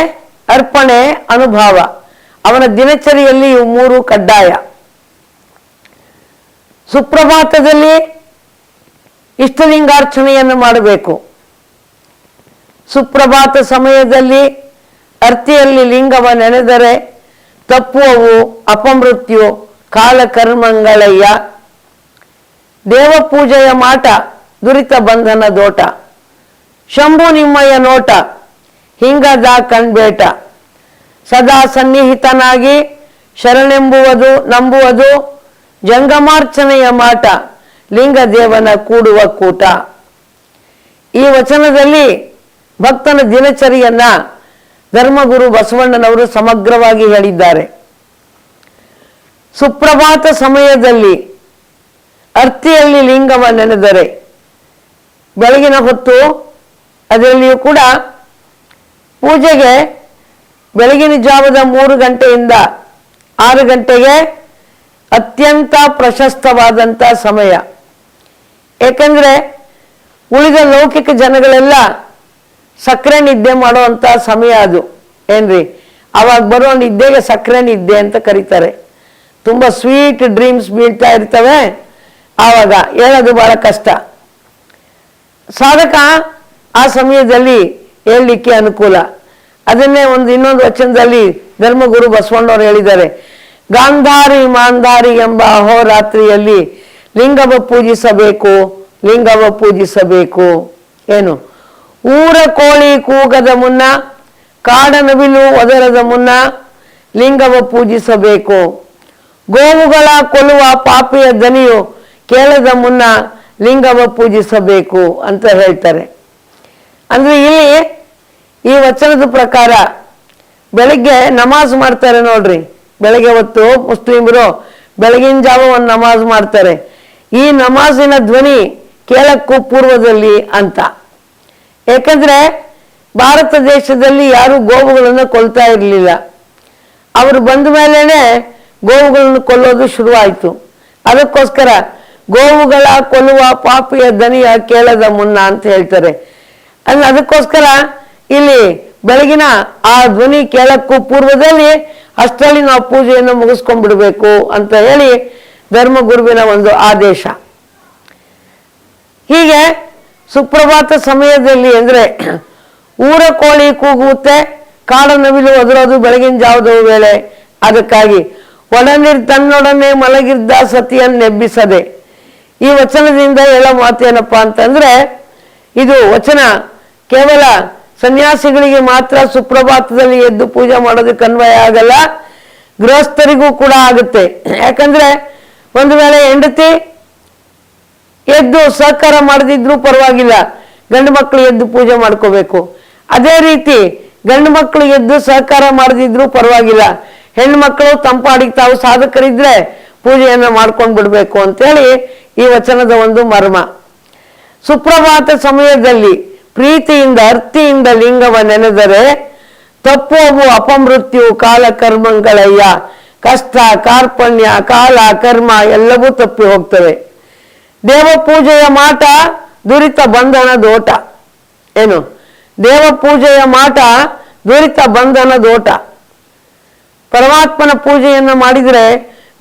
ಅರ್ಪಣೆ, ಅನುಭಾವ ಅವನ ದಿನಚರಿಯಲ್ಲಿ ಇವು 3 ಕಡ್ಡಾಯ. ಸುಪ್ರಭಾತದಲ್ಲಿ ಇಷ್ಟಲಿಂಗಾರ್ಚನೆಯನ್ನು ಮಾಡಬೇಕು. ಸುಪ್ರಭಾತ ಸಮಯದಲ್ಲಿ ಅರ್ತಿಯಲ್ಲಿ ಲಿಂಗವ ನೆನೆದರೆ ತಪ್ಪುವವು ಅಪಮೃತ್ಯು ಕಾಲಕರ್ಮಂಗಳಯ್ಯ. ದೇವಪೂಜೆಯ ಮಾಟ ದುರಿತ ಬಂಧನ ದೋಟ. ಶಂಭು ನಿಮ್ಮಯ್ಯ ನೋಟ ಹಿಂಗದ ಕಣ್ಬೇಟ. ಸದಾ ಸನ್ನಿಹಿತನಾಗಿ ಶರಣೆಂಬುವುದು ನಂಬುವುದು ಜಂಗಮಾರ್ಚನೆಯ ಮಾಟ ಲಿಂಗದೇವನ ಕೂಡುವ ಕೂಟ. ಈ ವಚನದಲ್ಲಿ ಭಕ್ತನ ದಿನಚರಿಯನ್ನ ಧರ್ಮಗುರು ಬಸವಣ್ಣನವರು ಸಮಗ್ರವಾಗಿ ಹೇಳಿದ್ದಾರೆ. ಸುಪ್ರಭಾತ ಸಮಯದಲ್ಲಿ ಅರ್ತಿಯಲ್ಲಿ ಲಿಂಗವ ನೆನೆದರೆ, ಬೆಳಗಿನ ಹೊತ್ತು ಅದರಲ್ಲಿಯೂ ಕೂಡ ಪೂಜೆಗೆ ಬೆಳಗಿನ ಜಾವದ 3 ಗಂಟೆಯಿಂದ 6 ಗಂಟೆಗೆ ಅತ್ಯಂತ ಪ್ರಶಸ್ತವಾದಂಥ ಸಮಯ. ಏಕೆಂದರೆ ಉಳಿದ ಲೌಕಿಕ ಜನಗಳೆಲ್ಲ ಸಕ್ಕರೆ ನಿದ್ದೆ ಮಾಡುವಂಥ ಸಮಯ ಅದು. ಏನ್ರಿ, ಅವಾಗ ಬರೋ ನಿದ್ದೆಗೆ ಸಕ್ಕರೆ ನಿದ್ದೆ ಅಂತ ಕರೀತಾರೆ. ತುಂಬ ಸ್ವೀಟ್ ಡ್ರೀಮ್ಸ್ ಬೀಳ್ತಾ ಇರ್ತವೆ, ಆವಾಗ ಹೇಳೋದು ಬಹಳ ಕಷ್ಟ. ಸಾಧಕ ಆ ಸಮಯದಲ್ಲಿ ಹೇಳಲಿಕ್ಕೆ ಅನುಕೂಲ. ಅದನ್ನೇ ಇನ್ನೊಂದು ವಚನದಲ್ಲಿ ಧರ್ಮಗುರು ಬಸವಣ್ಣವರು ಹೇಳಿದ್ದಾರೆ, ಗಾಂಧಾರಿ ಮಾಂಧಾರಿ ಎಂಬ ಅಹೋರಾತ್ರಿಯಲ್ಲಿ ಲಿಂಗವ ಪೂಜಿಸಬೇಕು, ಲಿಂಗವ ಪೂಜಿಸಬೇಕು. ಏನು, ಊರ ಕೋಳಿ ಕೂಗದ ಮುನ್ನ, ಕಾಡ ನವಿಲು ಒದರದ ಮುನ್ನ ಲಿಂಗವ ಪೂಜಿಸಬೇಕು. ಗೋವುಗಳ ಕೊಲ್ಲುವ ಪಾಪಿಯ ದನಿಯು ಕೇಳದ ಮುನ್ನ ಲಿಂಗವ ಪೂಜಿಸಬೇಕು ಅಂತ ಹೇಳ್ತಾರೆ. ಅಂದ್ರೆ ಇಲ್ಲಿ ಈ ವಚನದ ಪ್ರಕಾರ ಬೆಳಿಗ್ಗೆ ನಮಾಜ್ ಮಾಡ್ತಾರೆ ನೋಡ್ರಿ. ಬೆಳಗ್ಗೆ ಹೊತ್ತು ಮುಸ್ಲಿಮರು ಬೆಳಗಿನ ಜಾವ ಒಂದು ನಮಾಜ್ ಮಾಡ್ತಾರೆ. ಈ ನಮಾಜಿನ ಧ್ವನಿ ಕೇಳಕ್ಕೂ ಪೂರ್ವದಲ್ಲಿ ಅಂತ. ಏಕೆಂದ್ರೆ ಭಾರತ ದೇಶದಲ್ಲಿ ಯಾರು ಗೋವುಗಳನ್ನು ಕೊಲ್ತಾ ಇರಲಿಲ್ಲ. ಅವರು ಬಂದ ಮೇಲೇನೆ ಗೋವುಗಳನ್ನು ಕೊಲ್ಲೋದು ಶುರುವಾಯಿತು. ಅದಕ್ಕೋಸ್ಕರ ಗೋವುಗಳ ಕೊಲ್ಲುವ ಪಾಪಿಯ ದನಿಯ ಕೇಳದ ಮುನ್ನ ಅಂತ ಹೇಳ್ತಾರೆ. ಅದಕ್ಕೋಸ್ಕರ ಇಲ್ಲಿ ಬೆಳಗಿನ ಆ ಧ್ವನಿ ಕೇಳಕ್ಕೂ ಪೂರ್ವದಲ್ಲಿ ಅಷ್ಟರಲ್ಲಿ ನಾವು ಪೂಜೆಯನ್ನು ಮುಗಿಸ್ಕೊಂಡ್ಬಿಡ್ಬೇಕು ಅಂತ ಹೇಳಿ ಧರ್ಮಗುರುವಿನ ಒಂದು ಆದೇಶ. ಹೀಗೆ ಸುಪ್ರಭಾತ ಸಮಯದಲ್ಲಿ ಅಂದರೆ ಊರ ಕೋಳಿ ಕೂಗುತ್ತೆ, ಕಾಡ ನವಿಲು ಒದರೋದು ಬೆಳಗಿನ ಜಾವದ ವೇಳೆ. ಅದಕ್ಕಾಗಿ ತನ್ನೊಡನೆ ಮಲಗಿದ್ದ ಸತಿಯನ್ನೆಬ್ಬಿಸದೆ. ಈ ವಚನದಿಂದ ಹೇಳೋ ಮಾತೇನಪ್ಪ ಅಂತಂದ್ರೆ, ಇದು ವಚನ ಕೇವಲ ಸನ್ಯಾಸಿಗಳಿಗೆ ಮಾತ್ರ ಸುಪ್ರಭಾತದಲ್ಲಿ ಎದ್ದು ಪೂಜೆ ಮಾಡೋದಕ್ಕೆ ಅನ್ವಯ ಆಗಲ್ಲ, ಗೃಹಸ್ಥರಿಗೂ ಕೂಡ ಆಗುತ್ತೆ. ಯಾಕಂದ್ರೆ ಒಂದು ವೇಳೆ ಹೆಂಡತಿ ಎದ್ದು ಸಹಕಾರ ಮಾಡದಿದ್ರೂ ಪರವಾಗಿಲ್ಲ, ಗಂಡು ಮಕ್ಕಳು ಎದ್ದು ಪೂಜೆ ಮಾಡ್ಕೋಬೇಕು. ಅದೇ ರೀತಿ ಗಂಡು ಮಕ್ಕಳು ಎದ್ದು ಸಹಕಾರ ಮಾಡದಿದ್ರೂ ಪರವಾಗಿಲ್ಲ, ಹೆಣ್ಣು ಮಕ್ಕಳು ತಂಪಾಡಿಗೆ ತಾವು ಸಾಧಕರಿದ್ರೆ ಪೂಜೆಯನ್ನು ಮಾಡ್ಕೊಂಡು ಬಿಡ್ಬೇಕು ಅಂತೇಳಿ ಈ ವಚನದ ಒಂದು ಮರ್ಮ. ಸುಪ್ರಭಾತ ಸಮಯದಲ್ಲಿ ಪ್ರೀತಿಯಿಂದ ಅರ್ತಿಯಿಂದ ಲಿಂಗವ ನೆನೆದರೆ ತಪ್ಪುವು ಅಪಮೃತ್ಯು ಕಾಲ ಕರ್ಮಗಳಯ್ಯ. ಕಷ್ಟ ಕಾರ್ಪಣ್ಯ ಕಾಲ ಕರ್ಮ ಎಲ್ಲವೂ ತಪ್ಪಿ ಹೋಗ್ತವೆ. ದೇವ ಪೂಜೆಯ ಮಾಟ ದುರಿತ ಬಂಧನದೋಟ. ಏನು? ದೇವ ಪೂಜೆಯ ಮಾಟ ದುರಿತ ಬಂಧನದೋಟ. ಪರಮಾತ್ಮನ ಪೂಜೆಯನ್ನು ಮಾಡಿದರೆ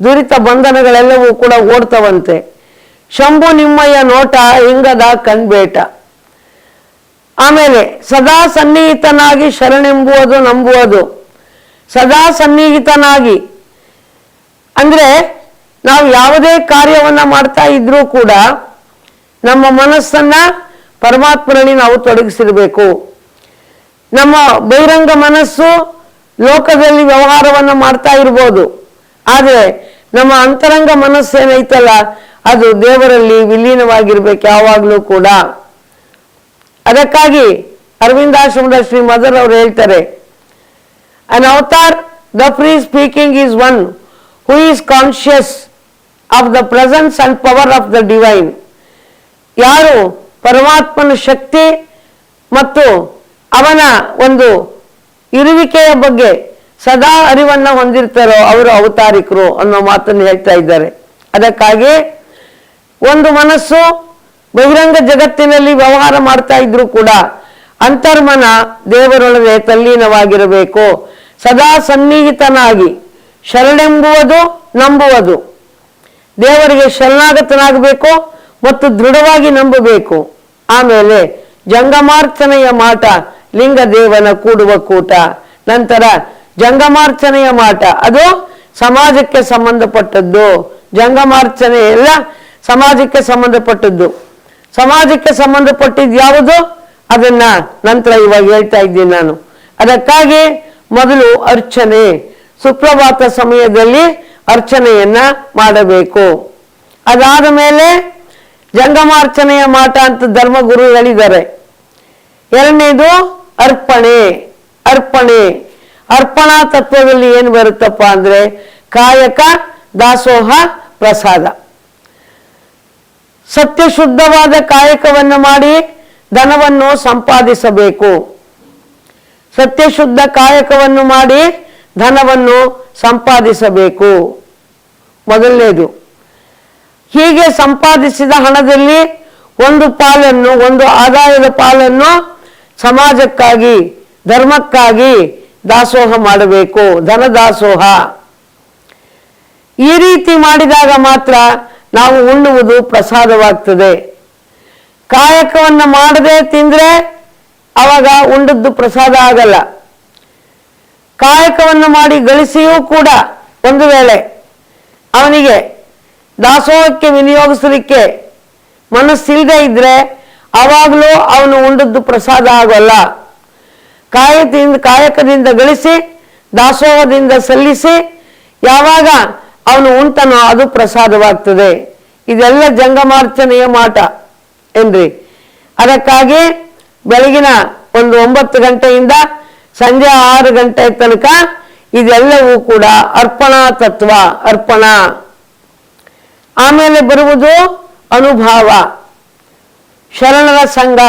ದುರಿತ ಬಂಧನಗಳೆಲ್ಲವೂ ಕೂಡ ಓಡ್ತವಂತೆ. ಶಂಭು ನಿಮ್ಮಯ್ಯ ನೋಟ ಹಿಂಗದ ಕಣ್ಬೇಟ. ಆಮೇಲೆ ಸದಾ ಸನ್ನಿಹಿತನಾಗಿ ಶರಣೆಂಬುವುದು ನಂಬುವುದು. ಸದಾ ಸನ್ನಿಹಿತನಾಗಿ ಅಂದ್ರೆ ನಾವು ಯಾವುದೇ ಕಾರ್ಯವನ್ನ ಮಾಡ್ತಾ ಇದ್ರೂ ಕೂಡ ನಮ್ಮ ಮನಸ್ಸನ್ನ ಪರಮಾತ್ಮನಲ್ಲಿ ನಾವು ತೊಡಗಿಸಿರ್ಬೇಕು. ನಮ್ಮ ಬಹಿರಂಗ ಮನಸ್ಸು ಲೋಕದಲ್ಲಿ ವ್ಯವಹಾರವನ್ನು ಮಾಡ್ತಾ ಇರ್ಬೋದು, ಆದರೆ ನಮ್ಮ ಅಂತರಂಗ ಮನಸ್ಸೇನೈತಲ್ಲ ಅದು ದೇವರಲ್ಲಿ ವಿಲೀನವಾಗಿರ್ಬೇಕು ಯಾವಾಗಲೂ ಕೂಡ. ಅದಕ್ಕಾಗಿ ಅರವಿಂದಾಶ್ರಮದ ಶ್ರೀ ಮದರ್ ಅವರು ಹೇಳ್ತಾರೆ, an avatar the free speaking is one who is conscious of the presence and power of the divine. ಯಾರು ಪರಮಾತ್ಮನ ಶಕ್ತಿ ಮತ್ತು ಅವನ ಒಂದು ಇರುವಿಕೆಯ ಬಗ್ಗೆ ಸದಾ ಅರಿವನ್ನ ಹೊಂದಿರ್ತಾರೋ ಅವರು ಅವತಾರಿಕರು ಅನ್ನೋ ಮಾತನ್ನು ಹೇಳ್ತಾ ಇದ್ದಾರೆ. ಅದಕ್ಕಾಗಿ ಒಂದು ಮನಸ್ಸು ಬಹಿರಂಗ ಜಗತ್ತಿನಲ್ಲಿ ವ್ಯವಹಾರ ಮಾಡ್ತಾ ಇದ್ರು ಕೂಡ ಅಂತರ್ಮನ ದೇವರೊಳಗೆ ತಲ್ಲೀನವಾಗಿರಬೇಕು. ಸದಾ ಸನ್ನಿಹಿತನಾಗಿ ಶರಣೆಂಬುವುದು ನಂಬುವುದು. ದೇವರಿಗೆ ಶರಣಾಗತನಾಗಬೇಕು ಮತ್ತು ದೃಢವಾಗಿ ನಂಬಬೇಕು. ಆಮೇಲೆ ಜಂಗಮಾರ್ಚನೆಯ ಮಾಟ ಲಿಂಗ ದೇವನ ಕೂಡುವ ಕೂಟ. ನಂತರ ಜಂಗಮಾರ್ಚನೆಯ ಮಾಟ ಅದು ಸಮಾಜಕ್ಕೆ ಸಂಬಂಧಪಟ್ಟದ್ದು. ಜಂಗಮಾರ್ಚನೆ ಎಲ್ಲ ಸಮಾಜಕ್ಕೆ ಸಂಬಂಧಪಟ್ಟದ್ದು. ಸಮಾಜಕ್ಕೆ ಸಂಬಂಧಪಟ್ಟಿದ್ದು ಯಾವುದು ಅದನ್ನ ನಂತರ ಇವಾಗ ಹೇಳ್ತಾ ಇದ್ದೀನಿ ನಾನು. ಅದಕ್ಕಾಗಿ ಮೊದಲು ಅರ್ಚನೆ, ಸುಪ್ರಭಾತ ಸಮಯದಲ್ಲಿ ಅರ್ಚನೆಯನ್ನ ಮಾಡಬೇಕು. ಅದಾದ ಮೇಲೆ ಜಂಗಮಾರ್ಚನೆಯ ಮಾಟ ಅಂತ ಧರ್ಮಗುರು ಹೇಳಿದ್ದಾರೆ. ಎರಡನೇದು ಅರ್ಪಣೆ. ಅರ್ಪಣೆ ಅರ್ಪಣಾ ತತ್ವದಲ್ಲಿ ಏನು ಬರುತ್ತಪ್ಪ ಅಂದ್ರೆ ಕಾಯಕ ದಾಸೋಹ ಪ್ರಸಾದ. ಸತ್ಯಶುದ್ಧವಾದ ಕಾಯಕವನ್ನು ಮಾಡಿ ಧನವನ್ನು ಸಂಪಾದಿಸಬೇಕು. ಸತ್ಯಶುದ್ಧ ಕಾಯಕವನ್ನು ಮಾಡಿ ಧನವನ್ನು ಸಂಪಾದಿಸಬೇಕು ಮೊದಲನೇದು. ಹೀಗೆ ಸಂಪಾದಿಸಿದ ಹಣದಲ್ಲಿ ಒಂದು ಪಾಲನ್ನು, ಒಂದು ಆದಾಯದ ಪಾಲನ್ನು ಸಮಾಜಕ್ಕಾಗಿ ಧರ್ಮಕ್ಕಾಗಿ ದಾಸೋಹ ಮಾಡಬೇಕು, ಧನ ದಾಸೋಹ. ಈ ರೀತಿ ಮಾಡಿದಾಗ ಮಾತ್ರ ನಾವು ಉಣ್ಣುವುದು ಪ್ರಸಾದವಾಗ್ತದೆ. ಕಾಯಕವನ್ನು ಮಾಡದೆ ತಿಂದ್ರೆ ಅವಾಗ ಉಂಡದ್ದು ಪ್ರಸಾದ ಆಗಲ್ಲ. ಕಾಯಕವನ್ನು ಮಾಡಿ ಗಳಿಸಿಯೂ ಕೂಡ ಒಂದು ವೇಳೆ ಅವನಿಗೆ ದಾಸೋಹಕ್ಕೆ ವಿನಿಯೋಗಿಸಲಿಕ್ಕೆ ಮನಸ್ಸಿಲ್ಲದೆ ಇದ್ರೆ ಆವಾಗಲೂ ಅವನು ಉಂಡದ್ದು ಪ್ರಸಾದ ಆಗೋಲ್ಲ. ಕಾಯಕದಿಂದ ಗಳಿಸಿ ದಾಸೋಹದಿಂದ ಸಲ್ಲಿಸಿ ಯಾವಾಗ ಅವನು ಉಂಟನೋ ಅದು ಪ್ರಸಾದವಾಗ್ತದೆ. ಇದೆಲ್ಲ ಜಂಗಮಾರ್ಚನೆಯ ಮಾಟ ಏನ್ರಿ. ಅದಕ್ಕಾಗಿ ಬೆಳಗಿನ ಒಂದು 9 ಗಂಟೆಯಿಂದ ಸಂಜೆ 6 ಗಂಟೆ ತನಕ ಇದೆಲ್ಲವೂ ಕೂಡ ಅರ್ಪಣಾ ತತ್ವ, ಅರ್ಪಣಾ. ಆಮೇಲೆ ಬರುವುದು ಅನುಭಾವ, ಶರಣರ ಸಂಘ,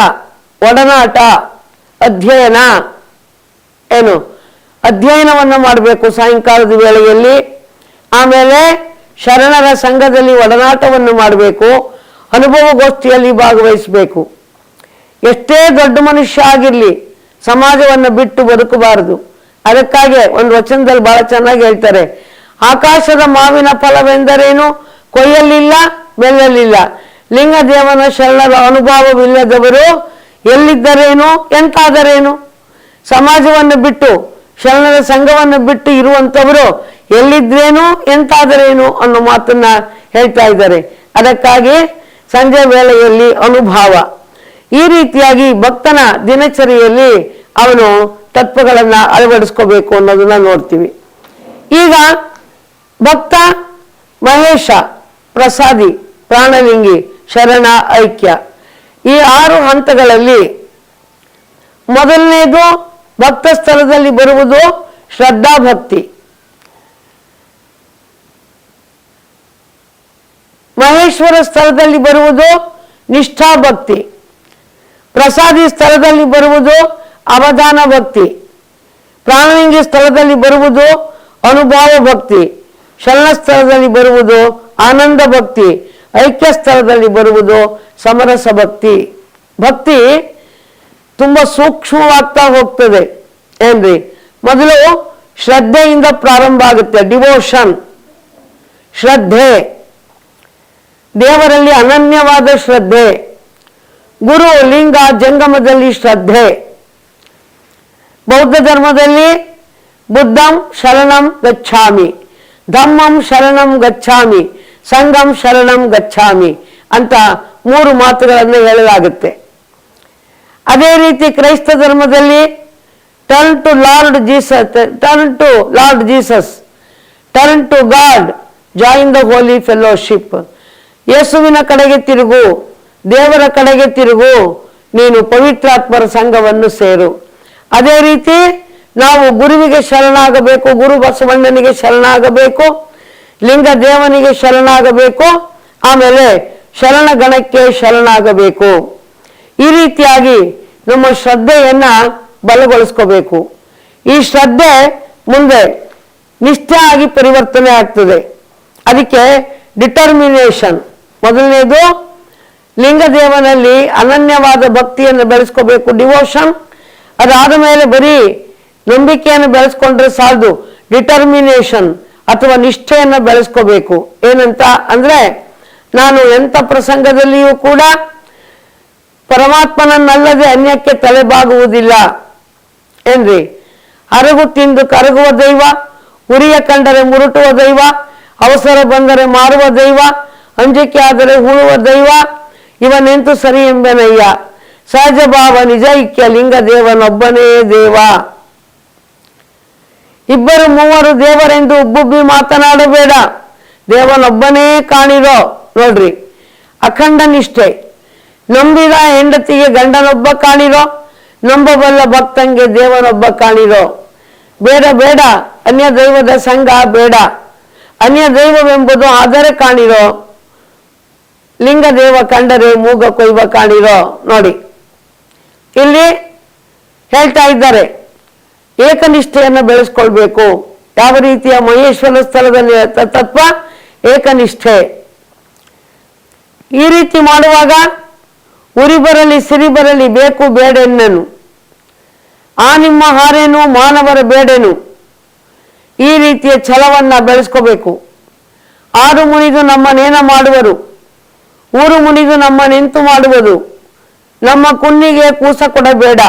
ಒಡನಾಟ, ಅಧ್ಯಯನ. ಏನು ಅಧ್ಯಯನವನ್ನು ಮಾಡಬೇಕು ಸಾಯಂಕಾಲದ ವೇಳೆಯಲ್ಲಿ. ಆಮೇಲೆ ಶರಣರ ಸಂಘದಲ್ಲಿ ಒಡನಾಟವನ್ನು ಮಾಡಬೇಕು, ಅನುಭವಗೋಷ್ಠಿಯಲ್ಲಿ ಭಾಗವಹಿಸಬೇಕು. ಎಷ್ಟೇ ದೊಡ್ಡ ಮನುಷ್ಯ ಆಗಿರಲಿ ಸಮಾಜವನ್ನು ಬಿಟ್ಟು ಬದುಕಬಾರದು. ಅದಕ್ಕಾಗಿ ಒಂದು ವಚನದಲ್ಲಿ ಬಹಳ ಚೆನ್ನಾಗಿ ಹೇಳ್ತಾರೆ, ಆಕಾಶದ ಮಾವಿನ ಫಲವೆಂದರೇನು, ಕೊಯ್ಯಲಿಲ್ಲ ಬೆಲ್ಲಲಿಲ್ಲ. ಲಿಂಗದೇವನ ಶರಣರ ಅನುಭವವಿಲ್ಲದವರು ಎಲ್ಲಿದ್ದರೇನು ಎಂತಾದರೇನು. ಸಮಾಜವನ್ನು ಬಿಟ್ಟು ಶರಣರ ಸಂಘವನ್ನು ಬಿಟ್ಟು ಇರುವಂತವರು ಎಲ್ಲಿದ್ರೇನು ಎಂತಾದರೇನು ಅನ್ನೋ ಮಾತನ್ನ ಹೇಳ್ತಾ ಇದ್ದಾರೆ. ಅದಕ್ಕಾಗಿ ಸಂಜೆ ವೇಳೆಯಲ್ಲಿ ಅನುಭಾವ. ಈ ರೀತಿಯಾಗಿ ಭಕ್ತನ ದಿನಚರಿಯಲ್ಲಿ ಅವನು ತತ್ವಗಳನ್ನ ಅಳವಡಿಸ್ಕೋಬೇಕು ಅನ್ನೋದನ್ನ ನೋಡ್ತೀವಿ. ಈಗ ಭಕ್ತ, ಮಹೇಶ, ಪ್ರಸಾದಿ, ಪ್ರಾಣಲಿಂಗಿ, ಶರಣ, ಐಕ್ಯ, ಈ 6 ಹಂತಗಳಲ್ಲಿ ಮೊದಲನೇದು ಭಕ್ತ ಸ್ಥಳದಲ್ಲಿ ಬರುವುದು ಶ್ರದ್ಧಾ ಭಕ್ತಿ. ಮಹೇಶ್ವರ ಸ್ಥಳದಲ್ಲಿ ಬರುವುದು ನಿಷ್ಠಾ ಭಕ್ತಿ. ಪ್ರಸಾದಿ ಸ್ಥಳದಲ್ಲಿ ಬರುವುದು ಅವಧಾನ ಭಕ್ತಿ. ಪ್ರಾಣಲಿಂಗಿ ಸ್ಥಳದಲ್ಲಿ ಬರುವುದು ಅನುಭವ ಭಕ್ತಿ. ಶರಣ ಸ್ಥಳದಲ್ಲಿ ಬರುವುದು ಆನಂದ ಭಕ್ತಿ. ಐಕ್ಯ ಸ್ಥಳದಲ್ಲಿ ಬರುವುದು ಸಮರಸ ಭಕ್ತಿ. ಭಕ್ತಿ ತುಂಬಾ ಸೂಕ್ಷ್ಮವಾಗ್ತಾ ಹೋಗ್ತದೆ ಏನ್ರಿ. ಮೊದಲು ಶ್ರದ್ಧೆಯಿಂದ ಪ್ರಾರಂಭ ಆಗುತ್ತೆ, ಡಿವೋಷನ್, ಶ್ರದ್ಧೆ, ದೇವರಲ್ಲಿ ಅನನ್ಯವಾದ ಶ್ರದ್ಧೆ. ಗುರು, ಲಿಂಗ, ಜಂಗಮದಲ್ಲಿ ಶ್ರದ್ಧೆ. ಬೌದ್ಧ ಧರ್ಮದಲ್ಲಿ ಬುದ್ಧಂ ಶರಣಂ ಗಚ್ಛಾಮಿ, ಧಮ್ಮಂ ಶರಣಂ ಗಚ್ಛಾಮಿ, ಸಂಘಂ ಶರಣಂ ಗಚ್ಛಾಮಿ ಅಂತ 3 ಮಾತುಗಳನ್ನು ಹೇಳಲಾಗುತ್ತೆ. ಅದೇ ರೀತಿ ಕ್ರೈಸ್ತ ಧರ್ಮದಲ್ಲಿ turn to Lord Jesus, turn to Lord Jesus, turn to God, join the holy fellowship. ಯೇಸುವಿನ ಕಡೆಗೆ ತಿರುಗು, ದೇವರ ಕಡೆಗೆ ತಿರುಗು, ನೀನು ಪವಿತ್ರಾತ್ಮರ ಸಂಘವನ್ನು ಸೇರು. ಅದೇ ರೀತಿ ನಾವು ಗುರುವಿಗೆ ಶರಣಾಗಬೇಕು, ಗುರು ಬಸವಣ್ಣನಿಗೆ ಶರಣಾಗಬೇಕು, ಲಿಂಗ ದೇವನಿಗೆ ಶರಣಾಗಬೇಕು, ಆಮೇಲೆ ಶರಣ ಗಣಕ್ಕೆ ಶರಣಾಗಬೇಕು. ಈ ರೀತಿಯಾಗಿ ನಮ್ಮ ಶ್ರದ್ಧೆಯನ್ನ ಬಲಗೊಳಿಸ್ಕೋಬೇಕು. ಈ ಶ್ರದ್ಧೆ ಮುಂದೆ ನಿಷ್ಠೆ ಆಗಿ ಪರಿವರ್ತನೆ ಆಗ್ತದೆ. ಅದಕ್ಕೆ ಡಿಟರ್ಮಿನೇಷನ್. ಮೊದಲನೇದು ಲಿಂಗದೇವನಲ್ಲಿ ಅನನ್ಯವಾದ ಭಕ್ತಿಯನ್ನು ಬೆಳೆಸ್ಕೋಬೇಕು, ಡಿವೋಷನ್. ಅದಾದ ಮೇಲೆ ಬರೀ ನಂಬಿಕೆಯನ್ನು ಬೆಳೆಸ್ಕೊಂಡ್ರೆ ಸಾಲದು, ಡಿಟರ್ಮಿನೇಷನ್ ಅಥವಾ ನಿಷ್ಠೆಯನ್ನು ಬೆಳೆಸ್ಕೋಬೇಕು. ಏನಂತ ಅಂದ್ರೆ, ನಾನು ಎಂಥ ಪ್ರಸಂಗದಲ್ಲಿಯೂ ಕೂಡ ಪರಮಾತ್ಮನನ್ನಲ್ಲದೆ ಅನ್ಯಕ್ಕೆ ತಲೆಬಾಗುವುದಿಲ್ಲ ಏನ್ರಿ. ಅರಗು ತಿಂದು ಕರಗುವ ದೈವ, ಉರಿಯ ಕಂಡರೆ ಮುರುಟುವ ದೈವ, ಅವಸರ ಬಂದರೆ ಮಾರುವ ದೈವ, ಅಂಜಿಕೆ ಆದರೆ ಹೂಳುವ ದೈವ, ಇವನೆಂತೂ ಸರಿ ಎಂಬೆನಯ್ಯ. ಸಹಜ ಭಾವ ನಿಜ ಐಕ್ಯ, ಲಿಂಗ ದೇವನೊಬ್ಬನೇ ದೇವ. ಇಬ್ಬರು ಮೂವರು ದೇವರೆಂದು ಉಬ್ಬುಬ್ಬಿ ಮಾತನಾಡಬೇಡ, ದೇವನೊಬ್ಬನೇ ಕಾಣಿರೋ. ನೋಡ್ರಿ, ಅಖಂಡ ನಿಷ್ಠೆ. ನಂಬಿದ ಹೆಂಡತಿಗೆ ಗಂಡನೊಬ್ಬ ಕಾಣಿರೋ, ನಂಬಬಲ್ಲ ಭಕ್ತಂಗೆ ದೇವನೊಬ್ಬ ಕಾಣಿರೋ. ಬೇಡ ಬೇಡ ಅನ್ಯ ದೈವದ ಸಂಘ ಬೇಡ, ಅನ್ಯ ದೈವವೆಂಬುದು ಆದರೆ ಕಾಣಿರೋ. ಲಿಂಗ ದೇವ ಕಂಡರೆ ಮೂಗ ಕೊಯ್ವ ಕಾಣಿರೋ. ನೋಡಿ, ಇಲ್ಲಿ ಹೇಳ್ತಾ ಇದ್ದಾರೆ ಏಕನಿಷ್ಠೆಯನ್ನು ಬೆಳೆಸ್ಕೊಳ್ಬೇಕು. ಯಾವ ರೀತಿಯ ಮಹೇಶ್ವರ ಸ್ಥಳದಲ್ಲಿ ತತ್ವ ಏಕನಿಷ್ಠೆ. ಈ ರೀತಿ ಮಾಡುವಾಗ ಉರಿ ಬರಲಿ ಸಿರಿ ಬರಲಿ ಬೇಕು ಬೇಡೆನ್ನನು, ಆ ನಿಮ್ಮ ಹಾರೇನು ಮಾನವರ ಬೇಡೆನು. ಈ ರೀತಿಯ ಛಲವನ್ನ ಬೆಳೆಸ್ಕೋಬೇಕು. ಆರು ಮುನಿದು ನಮ್ಮನೇನ ಮಾಡುವರು, ಊರು ಮುನಿದು ನಮ್ಮನೆಂತು ಮಾಡುವುದು. ನಮ್ಮ ಕುನ್ನಿಗೆ ಕೂಸ ಕೊಡಬೇಡ,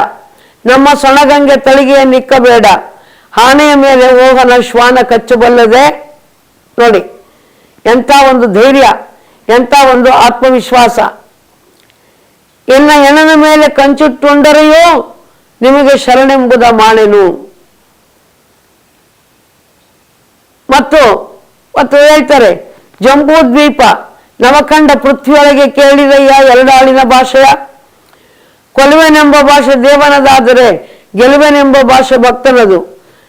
ನಮ್ಮ ಸೊಣಗಂಗೆ ತಳಿಗೆಯ ನಿಕ್ಕಬೇಡ. ಆನೆಯ ಮೇಲೆ ಹೋಗನ ಶ್ವಾನ ಕಚ್ಚಬಲ್ಲದೆ. ನೋಡಿ, ಎಂಥ ಒಂದು ಧೈರ್ಯ, ಎಂಥ ಒಂದು ಆತ್ಮವಿಶ್ವಾಸ. ಎನ್ನ ಹೆಣನ ಮೇಲೆ ಕಂಚಿಟ್ಟುಂಡರೆಯೋ ನಿಮಗೆ ಶರಣೆಂಬುದ ಮಾಡೆನು. ಮತ್ತು ಹೇಳ್ತಾರೆ, ಜಂಬೂ ದ್ವೀಪ ನವಖಂಡ ಪೃಥ್ವಿಯೊಳಗೆ ಕೇಳಿದಯ್ಯ ಎರಡಾಳಿನ ಭಾಷೆಯ. ಕೊಲುವೆನೆಂಬ ಭಾಷೆ ದೇವನದಾದರೆ ಗೆಲುವೆನೆಂಬ ಭಾಷೆ ಭಕ್ತನದು.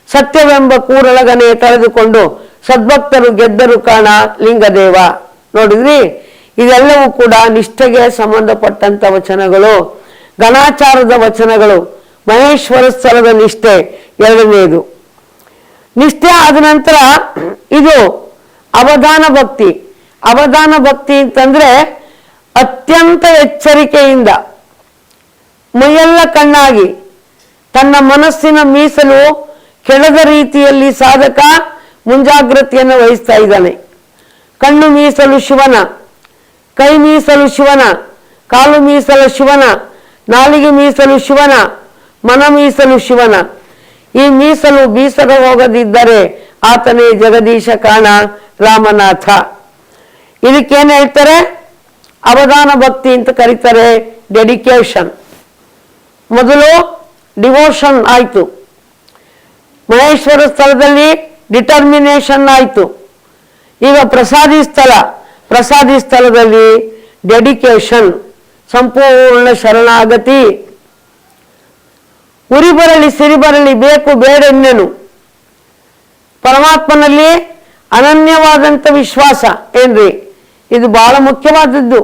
ಸತ್ಯವೆಂಬ ಕೂರೊಳಗನೆ ಕಳೆದುಕೊಂಡು ಸದ್ಭಕ್ತರು ಗೆದ್ದರು ಕಾಣ ಲಿಂಗದೇವ. ನೋಡಿದ್ರಿ, ಇದೆಲ್ಲವೂ ಕೂಡ ನಿಷ್ಠೆಗೆ ಸಂಬಂಧಪಟ್ಟಂತ ವಚನಗಳು, ಗಣಾಚಾರದ ವಚನಗಳು. ಮಹೇಶ್ವರ ಸ್ಥಳದ ನಿಷ್ಠೆ ಎರಡನೆಯದು. ನಿಷ್ಠೆ ಆದ ನಂತರ ಇದು ಅವಧಾನ ಭಕ್ತಿ. ಅವಧಾನ ಭಕ್ತಿ ಅಂತಂದ್ರೆ ಅತ್ಯಂತ ಎಚ್ಚರಿಕೆಯಿಂದ ಮೈಯೆಲ್ಲ ಕಣ್ಣಾಗಿ ತನ್ನ ಮನಸ್ಸಿನ ಮೀಸಲು ಕೆಳದ ರೀತಿಯಲ್ಲಿ ಸಾಧಕ ಮುಂಜಾಗ್ರತೆಯನ್ನು ವಹಿಸ್ತಾ ಇದ್ದಾನೆ. ಕಣ್ಣು ಮೀಸಲು ಶಿವನ, ಕೈ ಮೀಸಲು ಶಿವನ, ಕಾಲು ಮೀಸಲು ಶಿವನ, ನಾಲಿಗೆ ಮೀಸಲು ಶಿವನ, ಮನ ಮೀಸಲು ಶಿವನ. ಈ ಮೀಸಲು ಬೀಸದ ಹೋಗದಿದ್ದರೆ ಆತನೇ ಜಗದೀಶ ಕಾಣ ರಾಮನಾಥ. ಇದಕ್ಕೇನು ಹೇಳ್ತಾರೆ? ಅವಧಾನ ಭಕ್ತಿ ಅಂತ ಕರೀತಾರೆ, ಡೆಡಿಕೇಶನ್. ಮೊದಲು ಡಿವೋಷನ್ ಆಯಿತು, ಮಹೇಶ್ವರ ಸ್ಥಳದಲ್ಲಿ ಡಿಟರ್ಮಿನೇಷನ್ ಆಯಿತು, ಈಗ ಪ್ರಸಾದಿ ಸ್ಥಳದಲ್ಲಿ ಡೆಡಿಕೇಶನ್, ಸಂಪೂರ್ಣ ಶರಣಾಗತಿ. ಉರಿ ಬರಲಿ ಸಿರಿ ಬರಲಿ ಬೇಕು ಬೇಡೆನ್ನೆನು, ಪರಮಾತ್ಮನಲ್ಲಿ ಅನನ್ಯವಾದಂಥ ವಿಶ್ವಾಸ ಏನ್ರಿ, ಇದು ಬಹಳ ಮುಖ್ಯವಾದದ್ದು.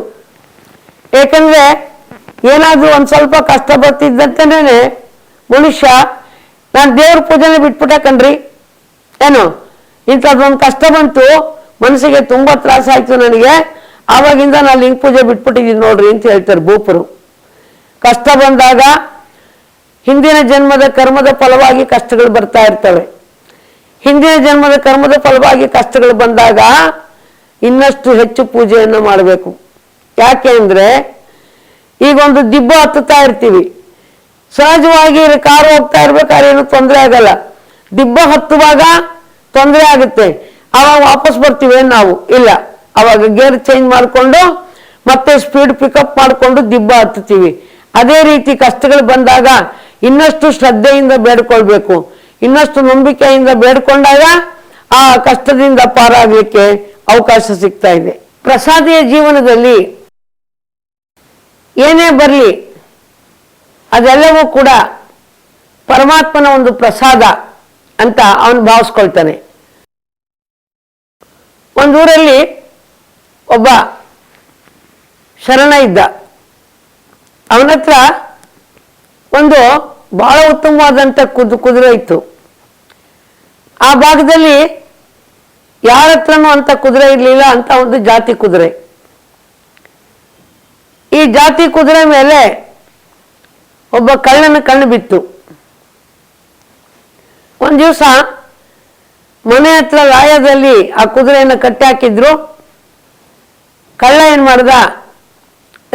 ಏಕೆಂದ್ರೆ ಏನಾದರೂ ಒಂದು ಸ್ವಲ್ಪ ಕಷ್ಟ ಬರ್ತಿದ್ದಂತೇನೆ ಮನುಷ್ಯ ನಾನು ದೇವ್ರ ಪೂಜೆನೆ ಬಿಟ್ಬಿಟ್ಟೆ ಕಣ್ರಿ, ಏನು ಇಂಥದ್ದೊಂದು ಕಷ್ಟ ಬಂತು, ಮನಸ್ಸಿಗೆ ತುಂಬ ತ್ರಾಸಾಯ್ತು ನನಗೆ, ಆವಾಗಿಂದ ನಾನು ಲಿಂಗ ಪೂಜೆ ಬಿಟ್ಬಿಟ್ಟಿದ್ದೀನಿ ನೋಡ್ರಿ ಅಂತ ಹೇಳ್ತಾರೆ ಭೂಪರು. ಕಷ್ಟ ಬಂದಾಗ ಹಿಂದಿನ ಜನ್ಮದ ಕರ್ಮದ ಫಲವಾಗಿ ಕಷ್ಟಗಳು ಬರ್ತಾ ಇರ್ತವೆ. ಹಿಂದಿನ ಜನ್ಮದ ಕರ್ಮದ ಫಲವಾಗಿ ಕಷ್ಟಗಳು ಬಂದಾಗ ಇನ್ನಷ್ಟು ಹೆಚ್ಚು ಪೂಜೆಯನ್ನು ಮಾಡಬೇಕು. ಯಾಕೆ ಅಂದರೆ ಈಗ ಒಂದು ದಿಬ್ಬ ಹತ್ತುತ್ತಾ ಇರ್ತೀವಿ, ಸಹಜವಾಗಿ ಕಾರು ಹೋಗ್ತಾ ಇರ್ಬೇಕಾದ್ರೆ ಏನು ತೊಂದರೆ ಆಗಲ್ಲ. ದಿಬ್ಬ ಹತ್ತುವಾಗ ತೊಂದರೆ ಆಗುತ್ತೆ, ಆವಾಗ ವಾಪಸ್ ಬರ್ತೀವಿ ನಾವು, ಇಲ್ಲ ಅವಾಗ ಗೇರ್ ಚೇಂಜ್ ಮಾಡಿಕೊಂಡು ಮತ್ತೆ ಸ್ಪೀಡ್ ಪಿಕಪ್ ಮಾಡಿಕೊಂಡು ದಿಬ್ಬ ಹತ್ತುತ್ತೀವಿ. ಅದೇ ರೀತಿ ಕಷ್ಟಗಳು ಬಂದಾಗ ಇನ್ನಷ್ಟು ಶ್ರದ್ಧೆಯಿಂದ ಬೇಡ್ಕೊಳ್ಬೇಕು, ಇನ್ನಷ್ಟು ನಂಬಿಕೆಯಿಂದ ಬೇಡ್ಕೊಂಡಾಗ ಆ ಕಷ್ಟದಿಂದ ಪಾರಾಗಲಿಕ್ಕೆ ಅವಕಾಶ ಸಿಗ್ತಾ ಇದೆ. ಪ್ರಸಾದಿಯ ಜೀವನದಲ್ಲಿ ಏನೇ ಬರಲಿ ಅದೆಲ್ಲವೂ ಕೂಡ ಪರಮಾತ್ಮನ ಒಂದು ಪ್ರಸಾದ ಅಂತ ಅವನು ಭಾವಿಸ್ಕೊಳ್ತಾನೆ. ಒಂದೂರಲ್ಲಿ ಒಬ್ಬ ಶರಣ ಇದ್ದ, ಅವನ ಹತ್ರ ಒಂದು ಬಹಳ ಉತ್ತಮವಾದಂಥ ಕುದುರೆ ಇತ್ತು. ಆ ಭಾಗದಲ್ಲಿ ಯಾರ ಹತ್ರನೂ ಅಂತ ಕುದುರೆ ಇರಲಿಲ್ಲ, ಅಂತ ಒಂದು ಜಾತಿ ಕುದುರೆ. ಈ ಜಾತಿ ಕುದುರೆ ಮೇಲೆ ಒಬ್ಬ ಕಳ್ಳನ ಕಣ್ಣು ಬಿತ್ತು. ಒಂದು ದಿವಸ ಮನೆ ಹತ್ರ ಲಾಯದಲ್ಲಿ ಆ ಕುದುರೆಯನ್ನು ಕಟ್ಟಿ ಹಾಕಿದ್ರು. ಕಳ್ಳ ಏನು ಮಾಡ್ದ,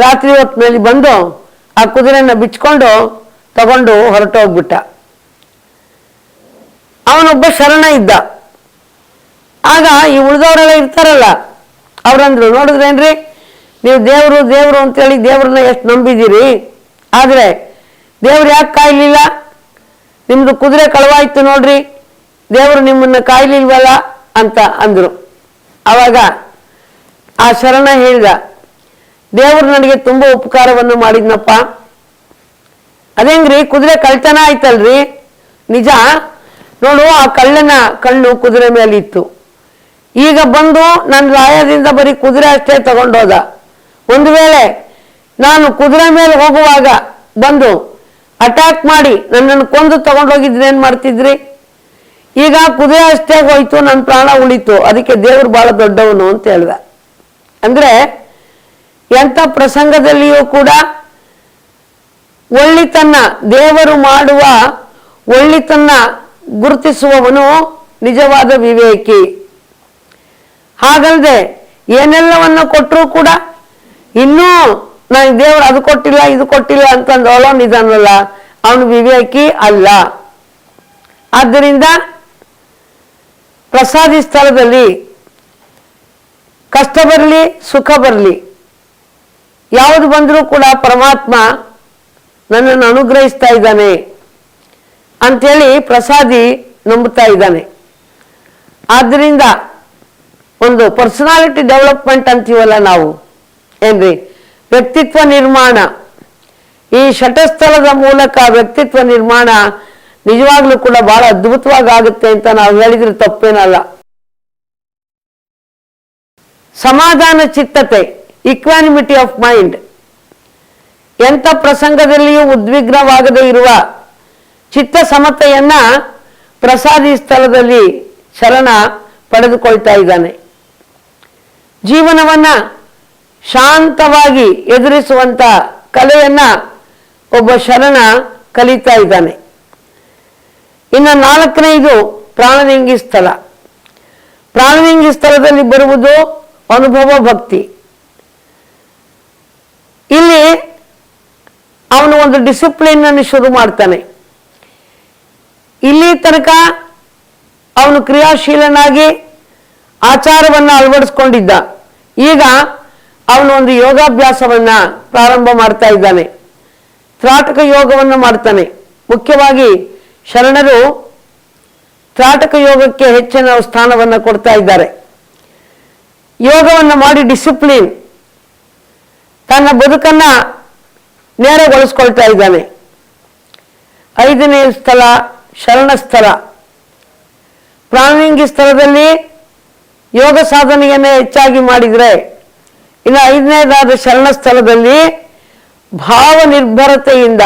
ರಾತ್ರಿ ಹೊತ್ತಿನಲ್ಲಿ ಬಂದು ಆ ಕುದುರೆಯನ್ನು ಬಿಚ್ಕೊಂಡು ತಗೊಂಡು ಹೊರಟೋಗ್ಬಿಟ್ಟ. ಅವನೊಬ್ಬ ಶರಣ ಇದ್ದ. ಆಗ ಈ ಉಳಿದವರೆಲ್ಲ ಇರ್ತಾರಲ್ಲ, ಅವ್ರಂದ್ರು, ನೋಡಿದ್ರೇನ್ರಿ ನೀವು ದೇವರು ದೇವರು ಅಂತೇಳಿ ದೇವ್ರನ್ನ ಎಷ್ಟು ನಂಬಿದ್ದೀರಿ, ಆದರೆ ದೇವ್ರು ಯಾಕೆ ಕಾಯ್ಲಿಲ್ಲ, ನಿಮ್ದು ಕುದುರೆ ಕಳವಾಯ್ತು ನೋಡ್ರಿ, ದೇವರು ನಿಮ್ಮನ್ನ ಕಾಯ್ಲಿಲ್ವಲ್ಲ ಅಂತ ಅಂದ್ರು. ಆವಾಗ ಆ ಶರಣ ಹೇಳಿದ, ದೇವರು ನನಗೆ ತುಂಬ ಉಪಕಾರವನ್ನು ಮಾಡಿದ್ನಪ್ಪ. ಅದೇಂಗ್ರಿ ಕುದುರೆ ಕಳ್ತನ ಆಯ್ತಲ್ರಿ, ನಿಜ ನೋಡು ಆ ಕಳ್ಳನ ಕಣ್ಣು ಕುದುರೆ ಮೇಲೆ ಇತ್ತು. ಈಗ ಬಂದು ನನ್ನ ರಾಯದಿಂದ ಬರೀ ಕುದುರೆ ಅಷ್ಟೇ ತಗೊಂಡೋದ. ಒಂದು ವೇಳೆ ನಾನು ಕುದುರೆ ಮೇಲೆ ಹೋಗುವಾಗ ಬಂದು ಅಟ್ಯಾಕ್ ಮಾಡಿ ನನ್ನನ್ನು ಕೊಂದು ತಗೊಂಡೋಗಿದ್ರೆ ಏನ್ ಮಾಡ್ತಿದ್ರಿ? ಈಗ ಕುದುರೆ ಅಷ್ಟೇ ಹೋಯ್ತು, ನನ್ನ ಪ್ರಾಣ ಉಳಿತು, ಅದಕ್ಕೆ ದೇವರು ಬಹಳ ದೊಡ್ಡವನು ಅಂತ ಹೇಳ್ದ. ಅಂದ್ರೆ ಎಂಥ ಪ್ರಸಂಗದಲ್ಲಿಯೂ ಕೂಡ ಒಳ್ಳಿತನ, ದೇವರು ಮಾಡುವ ಒಳ್ಳಿತನ ಗುರುತಿಸುವವನು ನಿಜವಾದ ವಿವೇಕಿ. ಹಾಗಲ್ಲದೆ ಏನೆಲ್ಲವನ್ನ ಕೊಟ್ಟರೂ ಕೂಡ ಇನ್ನೂ ನಾನು ದೇವರು ಅದು ಕೊಟ್ಟಿಲ್ಲ ಇದು ಕೊಟ್ಟಿಲ್ಲ ಅಂತಂದು ಅವನಿದಾನಲ್ಲ, ಅವನು ವಿವೇಕಿ ಅಲ್ಲ. ಆದ್ದರಿಂದ ಪ್ರಸಾದಿ ಸ್ಥಳದಲ್ಲಿ ಕಷ್ಟ ಬರಲಿ ಸುಖ ಬರಲಿ ಯಾವುದು ಬಂದರೂ ಕೂಡ ಪರಮಾತ್ಮ ನನ್ನನ್ನು ಅನುಗ್ರಹಿಸ್ತಾ ಇದ್ದಾನೆ ಅಂಥೇಳಿ ಪ್ರಸಾದಿ ನಂಬುತ್ತಾ ಇದ್ದಾನೆ. ಆದ್ದರಿಂದ ಒಂದು ಪರ್ಸನಾಲಿಟಿ ಡೆವಲಪ್ಮೆಂಟ್ ಅಂತೀವಲ್ಲ ನಾವು, ಏನ್ರಿ ವ್ಯಕ್ತಿತ್ವ ನಿರ್ಮಾಣ, ಈ ಶಟಸ್ಥಳದ ಮೂಲಕ ವ್ಯಕ್ತಿತ್ವ ನಿರ್ಮಾಣ ನಿಜವಾಗ್ಲೂ ಕೂಡ ಬಹಳ ಅದ್ಭುತವಾಗಿ ಆಗುತ್ತೆ ಅಂತ ನಾವು ಹೇಳಿದ್ರೆ ತಪ್ಪೇನಲ್ಲ. ಸಮಾಧಾನ ಚಿತ್ತತೆ, ಇಕ್ವಾನಿಮಿಟಿ ಆಫ್ ಮೈಂಡ್, ಎಂಥ ಪ್ರಸಂಗದಲ್ಲಿಯೂ ಉದ್ವಿಗ್ನವಾಗದೇ ಇರುವ ಚಿತ್ತ ಸಮತೆಯನ್ನ ಪ್ರಸಾದಿ ಸ್ಥಳದಲ್ಲಿ ಶರಣ ಪಡೆದುಕೊಳ್ತಾ ಇದ್ದಾನೆ. ಜೀವನವನ್ನ ಶಾಂತವಾಗಿ ಎದುರಿಸುವಂತ ಕಲೆಯನ್ನ ಒಬ್ಬ ಶರಣ ಕಲಿತಾ ಇದ್ದಾನೆ. ಇನ್ನು 4ನೇದು ಪ್ರಾಣಲಿಂಗಿ ಸ್ಥಳ. ಪ್ರಾಣಲಿಂಗಿ ಸ್ಥಳದಲ್ಲಿ ಬರುವುದು ಅನುಭವ ಭಕ್ತಿ. ಇಲ್ಲಿ ಅವನು ಒಂದು ಡಿಸಿಪ್ಲಿನ್ ಅನ್ನು ಶುರು ಮಾಡ್ತಾನೆ. ಇಲ್ಲಿ ತನಕ ಅವನು ಕ್ರಿಯಾಶೀಲನಾಗಿ ಆಚಾರವನ್ನ ಅಳವಡಿಸ್ಕೊಂಡಿದ್ದ. ಈಗ ಅವನು ಒಂದು ಯೋಗಾಭ್ಯಾಸವನ್ನ ಪ್ರಾರಂಭ ಮಾಡ್ತಾ ಇದ್ದಾನೆ. ತ್ರಾಟಕ ಯೋಗವನ್ನು ಮಾಡ್ತಾನೆ. ಮುಖ್ಯವಾಗಿ ಶರಣರು ತ್ರಾಟಕ ಯೋಗಕ್ಕೆ ಹೆಚ್ಚಿನ ಸ್ಥಾನವನ್ನು ಕೊಡ್ತಾ ಇದ್ದಾರೆ. ಯೋಗವನ್ನು ಮಾಡಿ ಡಿಸಿಪ್ಲಿನ್ ತನ್ನ ಬದುಕನ್ನು ನೇರಗೊಳಿಸ್ಕೊಳ್ತಾ ಇದ್ದಾನೆ. 5ನೇ ಸ್ಥಳ ಶರಣ ಸ್ಥಳ. ಪ್ರಾಣಿಂಗಿ ಸ್ಥಳದಲ್ಲಿ ಯೋಗ ಸಾಧನೆಯನ್ನು ಹೆಚ್ಚಾಗಿ ಮಾಡಿದರೆ, ಇನ್ನು 5ನೇದಾದ ಶರಣ ಸ್ಥಳದಲ್ಲಿ ಭಾವ ನಿರ್ಭರತೆಯಿಂದ